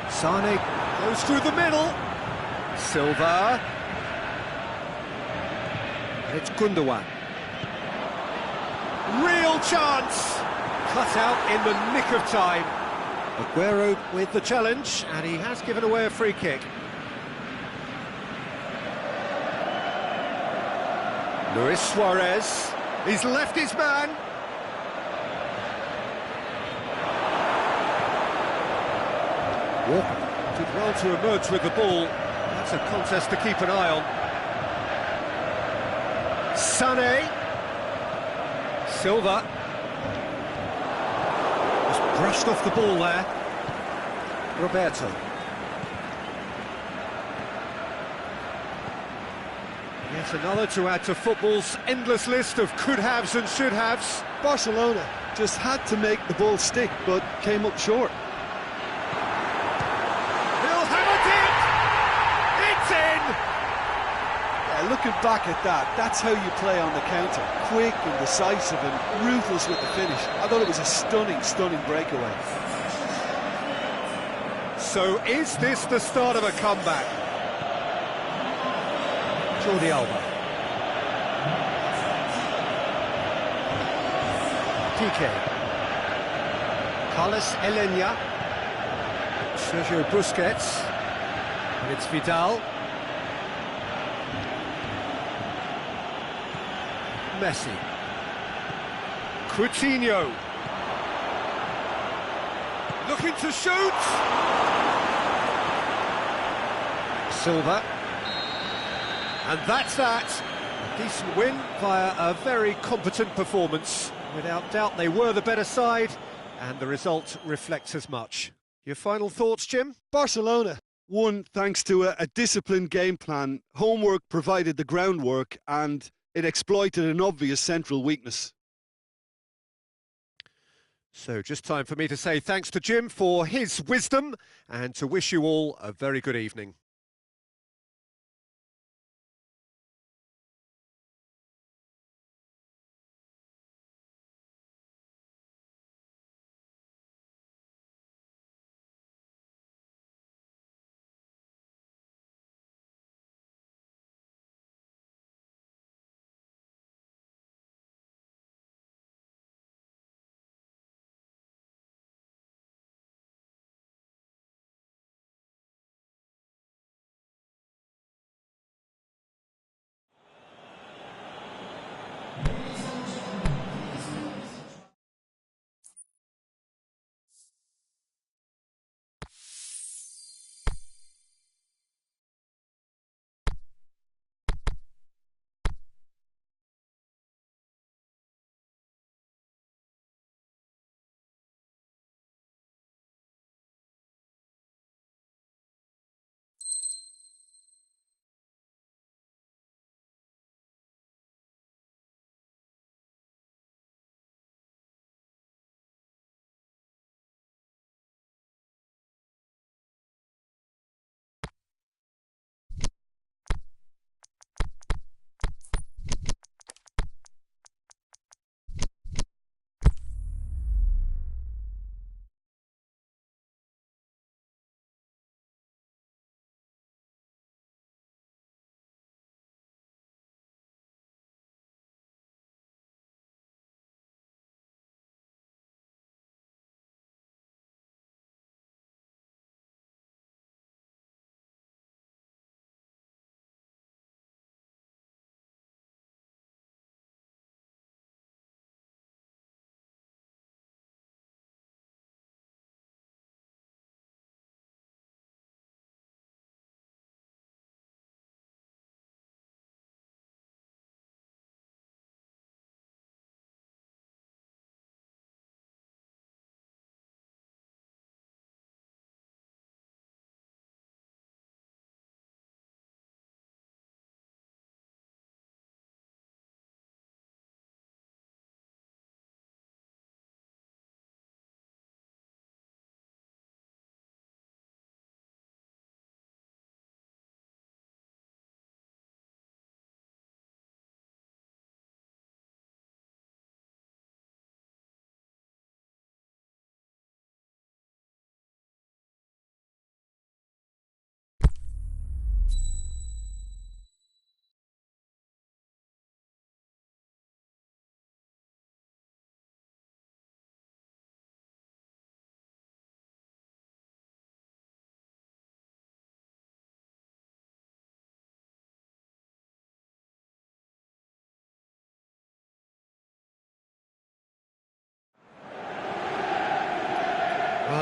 Sané goes through the middle. Silva. It's Gundogan. Real chance. cut out in the nick of time. Aguero with the challenge, and he has given away a free kick. Luis Suarez, he's left his man. Walker did well to emerge with the ball. That's a contest to keep an eye on. Sané. Silva. Just brushed off the ball there. Roberto. Yet another to add to football's endless list of could-haves and should-haves. Barcelona just had to make the ball stick, but came up short. He'll hammer it! It's in! Yeah, looking back at that, that's how you play on the counter. Quick and decisive and ruthless with the finish. I thought it was a stunning, stunning breakaway. So is this the start of a comeback? Jordi Alba. Piqué. Carlos Elena. Sergio Busquets. And it's Vidal. Messi. Coutinho. Looking to shoot. Silva. And that's that. A decent win via a very competent performance. Without doubt, they were the better side, and the result reflects as much. Your final thoughts, Jim? Barcelona won thanks to a disciplined game plan. Homework provided the groundwork, and it exploited an obvious central weakness. So just time for me to say thanks to Jim for his wisdom, and to wish you all a very good evening.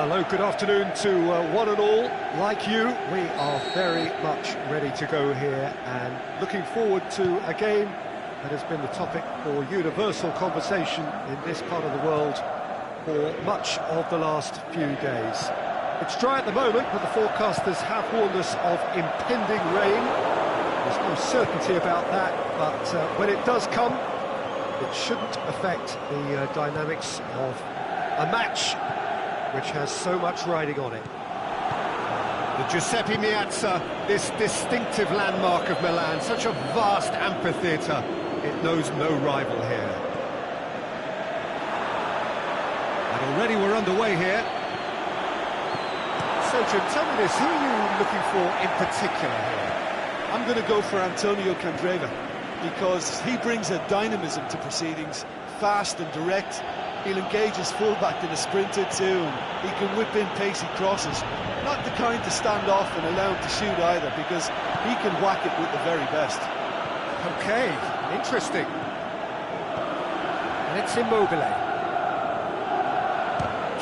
Hello, good afternoon to one and all. Like you, we are very much ready to go here and looking forward to a game that has been the topic for universal conversation in this part of the world for much of the last few days. It's dry at the moment, but the forecasters have warned us of impending rain. There's no certainty about that, but when it does come, it shouldn't affect the dynamics of a match which has so much riding on it. The Giuseppe Meazza, this distinctive landmark of Milan, such a vast amphitheatre, it knows no rival here. And already we're underway here. So Jim, tell me this, who are you looking for in particular here? I'm going to go for Antonio Candreva, because he brings a dynamism to proceedings, fast and direct. He'll engage his fullback in a sprinter too, and he can whip in pacey crosses. Not the kind to stand off and allow him to shoot either, because he can whack it with the very best. Okay, interesting. And it's Immobile.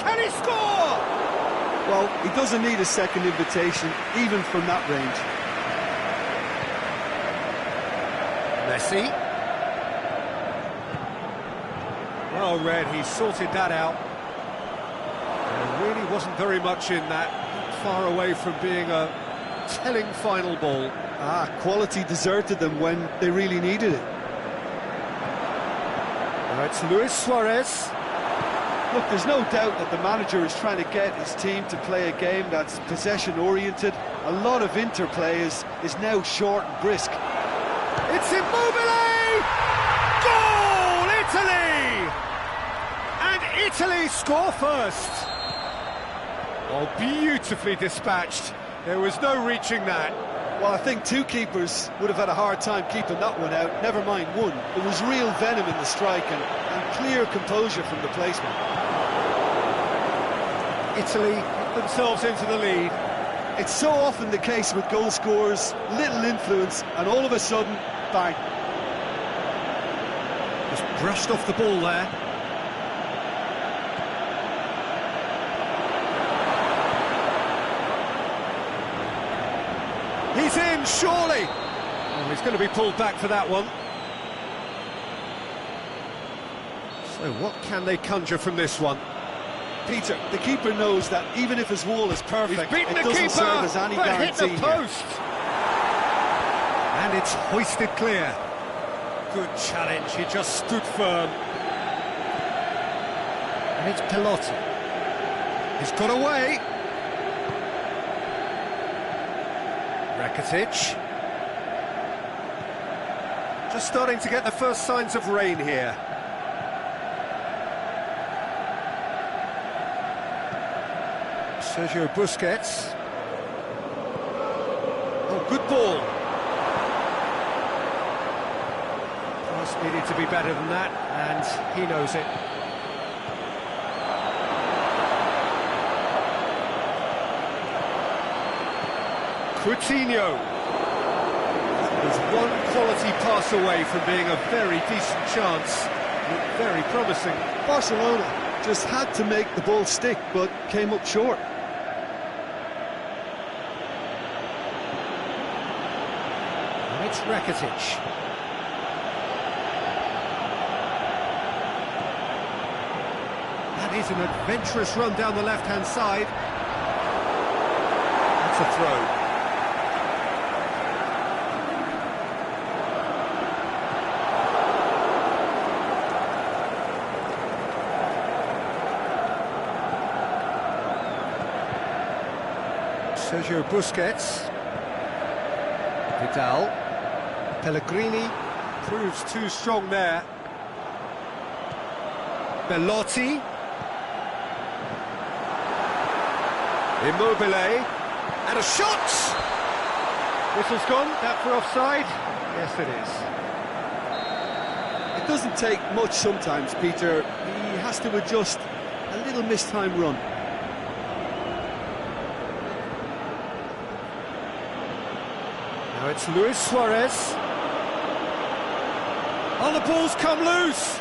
Can he score? Well, he doesn't need a second invitation, even from that range. Messi. Well read, he sorted that out. There really wasn't very much in that, not far away from being a telling final ball. Quality deserted them when they really needed it. Now it's Luis Suarez. Look, there's no doubt that the manager is trying to get his team to play a game that's possession-oriented. A lot of interplay is now short and brisk. It's Immobile! Goal, Italy! And Italy score first. Oh, beautifully dispatched. There was no reaching that. Well, I think two keepers would have had a hard time keeping that one out, never mind one. There was real venom in the strike and clear composure from the placement. Italy put themselves into the lead. It's so often the case with goal scorers, little influence, and all of a sudden, bang. Just brushed off the ball there. He's in, surely! Oh, he's going to be pulled back for that one. So what can they conjure from this one? Peter, the keeper knows that even if his wall is perfect, it doesn't serve as any guarantee. Hit the post! And it's hoisted clear. Good challenge, he just stood firm. And it's Pelotti. He's got away. Rakitic. Just starting to get the first signs of rain here. Sergio Busquets. Oh, good ball. Pass needed to be better than that, and he knows it. Coutinho. That was one quality pass away from being a very decent chance. Looked very promising. Barcelona just had to make the ball stick, but came up short. And it's Rakitic. That is an adventurous run down the left-hand side. That's a throw. Sergio Busquets. Vidal. Pellegrini proves too strong there. Belotti. Immobile. And a shot! Whistle's gone, that for offside? Yes, it is. It doesn't take much sometimes, Peter. He has to adjust a little mistimed run. Now it's Luis Suarez. Oh, the ball's come loose.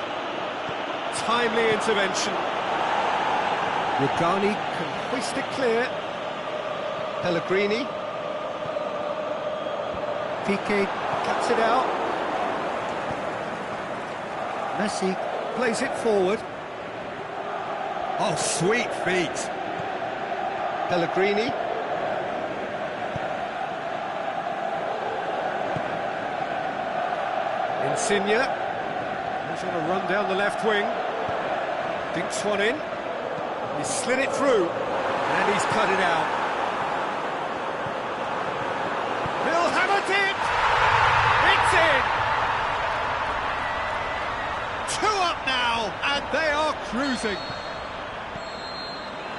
Timely intervention. Rugani can hoist it clear. Pellegrini. Piqué cuts it out. Messi plays it forward. Oh, sweet feet. Pellegrini. Insigne. He's on a run down the left wing. Dinks one in. He's slid it through. And he's cut it out. He'll hammer it! It's in! 2 up now, and they are cruising.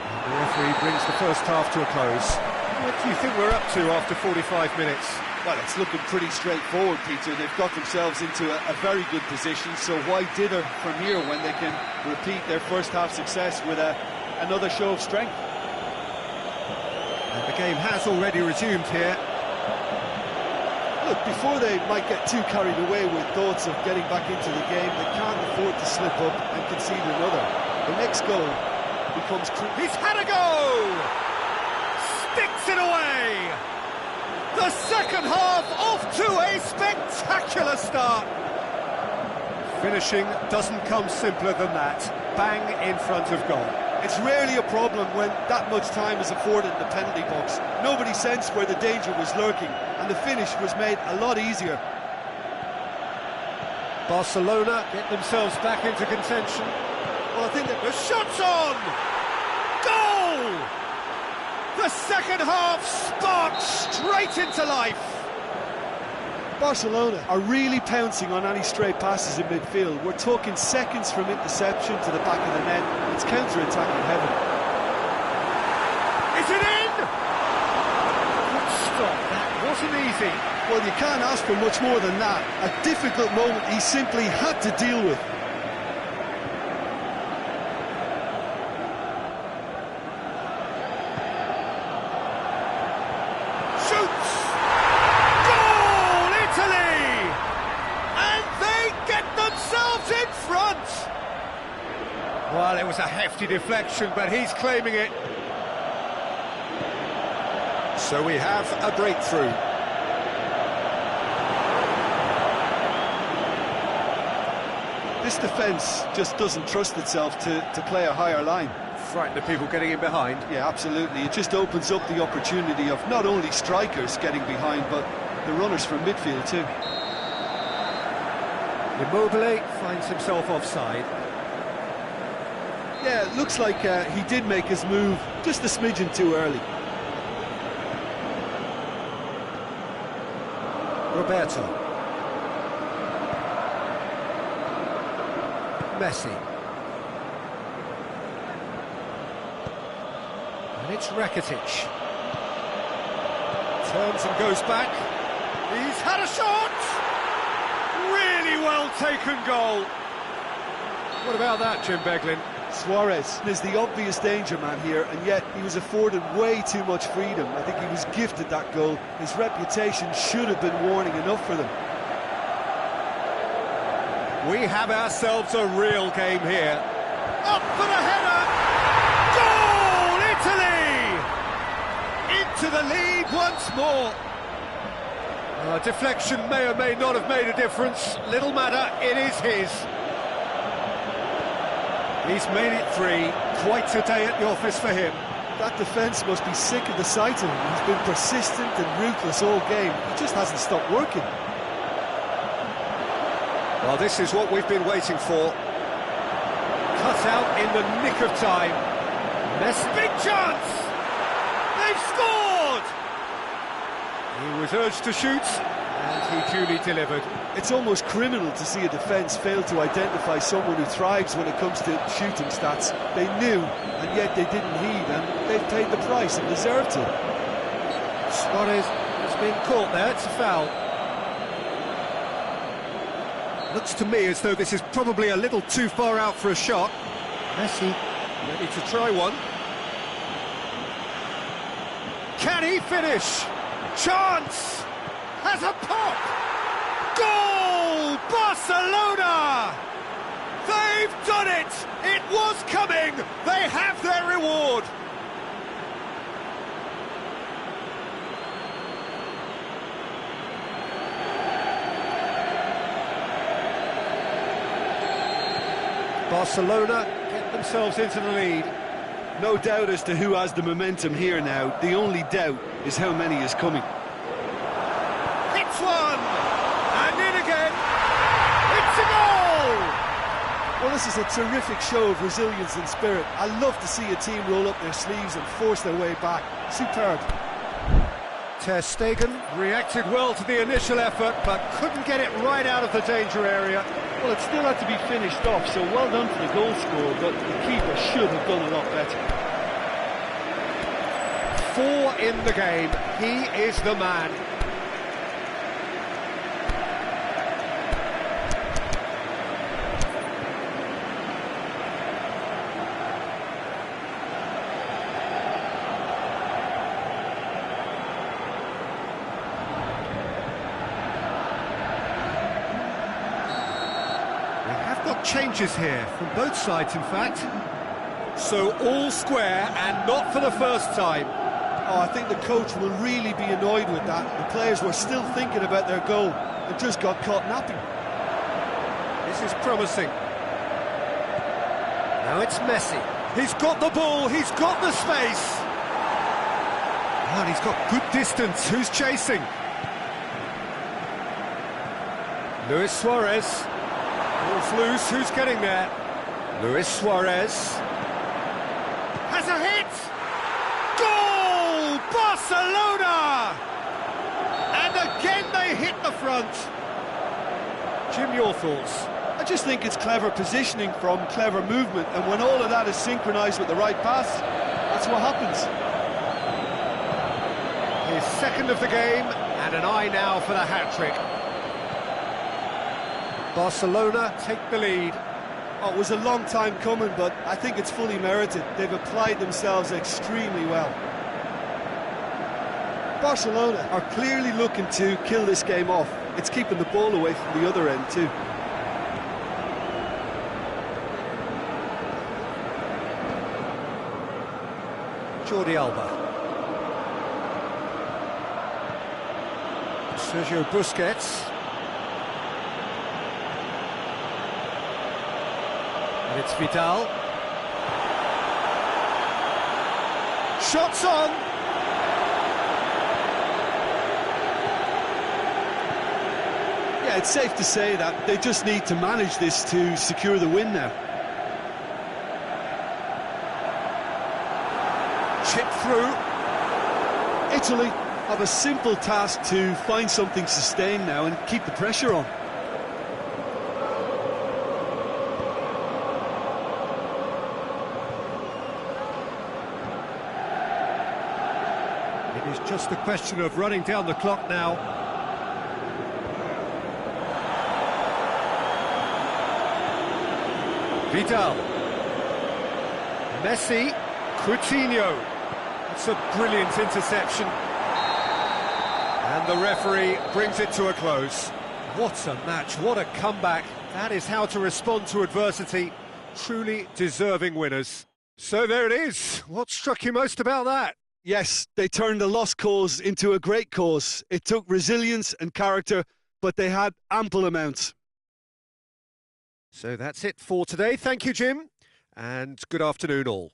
And the referee brings the first half to a close. What do you think we're up to after 45 minutes? Well, it's looking pretty straightforward, Peter. They've got themselves into a very good position, so why dither from here when they can repeat their first half success with another show of strength? And the game has already resumed here. Look, before they might get too carried away with thoughts of getting back into the game, they can't afford to slip up and concede another. The next goal becomes... He's had a go! Sticks it away! The second half off to a spectacular start. Finishing doesn't come simpler than that. Bang in front of goal. It's rarely a problem when that much time is afforded in the penalty box. Nobody sensed where the danger was lurking, and the finish was made a lot easier. Barcelona get themselves back into contention. Well, I think that The shot's on! Goal! The second half sparked straight into life. Barcelona are really pouncing on any stray passes in midfield. We're talking seconds from interception to the back of the net. It's counter-attacking heaven. Is it in? Good stop, that wasn't easy. Well, you can't ask for much more than that. A difficult moment he simply had to deal with. Shoots! Goal, Italy! And they get themselves in front! Well, it was a hefty deflection, but he's claiming it. So we have a breakthrough. This defence just doesn't trust itself to play a higher line. Frightened of people getting in behind. Yeah, absolutely. It just opens up the opportunity of not only strikers getting behind, but the runners from midfield too. Immobile finds himself offside. Yeah, it looks like he did make his move just a smidgen too early. Roberto. Messi. And it's Rakitic. Turns and goes back. He's had a shot! Really well taken goal. What about that, Jim Beglin? Suarez is the obvious danger man here, and yet he was afforded way too much freedom. I think he was gifted that goal. His reputation should have been warning enough for them. We have ourselves a real game here. Up for the header! Goal, Italy! Into the lead once more. Deflection may or may not have made a difference. Little matter, it is his. He's made it 3. Quite a day at the office for him. That defence must be sick of the sight of him. He's been persistent and ruthless all game. He just hasn't stopped working. Well, this is what we've been waiting for. Cut out in the nick of time. Big chance! They've scored! He was urged to shoot, and he duly delivered. It's almost criminal to see a defence fail to identify someone who thrives when it comes to shooting stats. They knew, and yet they didn't heed, and they've paid the price and deserved to. Suarez has been caught there, it's a foul. Looks to me as though this is probably a little too far out for a shot. Messi ready to try one. Can he finish? Chance! Has a pop! Goal! Barcelona! They've They've done it! It was coming! They have their reward! Barcelona get themselves into the lead. No doubt as to who has the momentum here now. The only doubt is how many is coming. Hits one! And in again! It's a goal! Well, this is a terrific show of resilience and spirit. I love to see a team roll up their sleeves and force their way back. Superb. Ter Stegen reacted well to the initial effort, but couldn't get it right out of the danger area. Well, it still had to be finished off, so well done for the goal scorer, but the keeper should have done a lot better. 4 in the game. He is the man. Changes here from both sides, in fact. So all square and not for the first time. Oh, I think the coach will really be annoyed with that. The players were still thinking about their goal and just got caught napping. This is promising. Now it's Messi. He's got the ball, he's got the space. And he's got good distance. Who's chasing? Luis Suarez. Ball's loose, who's getting there? Luis Suarez has a hit! Goal! Barcelona! And again they hit the front. Jim, your thoughts? I just think it's clever positioning from clever movement, and when all of that is synchronised with the right pass, that's what happens. His second of the game, and an eye now for the hat-trick. Barcelona take the lead. Oh, it was a long time coming, but I think it's fully merited. They've applied themselves extremely well. Barcelona are clearly looking to kill this game off. It's keeping the ball away from the other end too. Jordi Alba. Sergio Busquets. And it's Vidal. Shots on! Yeah, it's safe to say that they just need to manage this to secure the win now. Chip through. Italy have a simple task to find something sustained now and keep the pressure on. It is just a question of running down the clock now. Vidal. Messi. Coutinho. It's a brilliant interception. And the referee brings it to a close. What a match, what a comeback. That is how to respond to adversity. Truly deserving winners. So there it is. What struck you most about that? Yes, they turned a lost cause into a great cause. It took resilience and character, but they had ample amounts. So that's it for today. Thank you, Jim, and good afternoon all.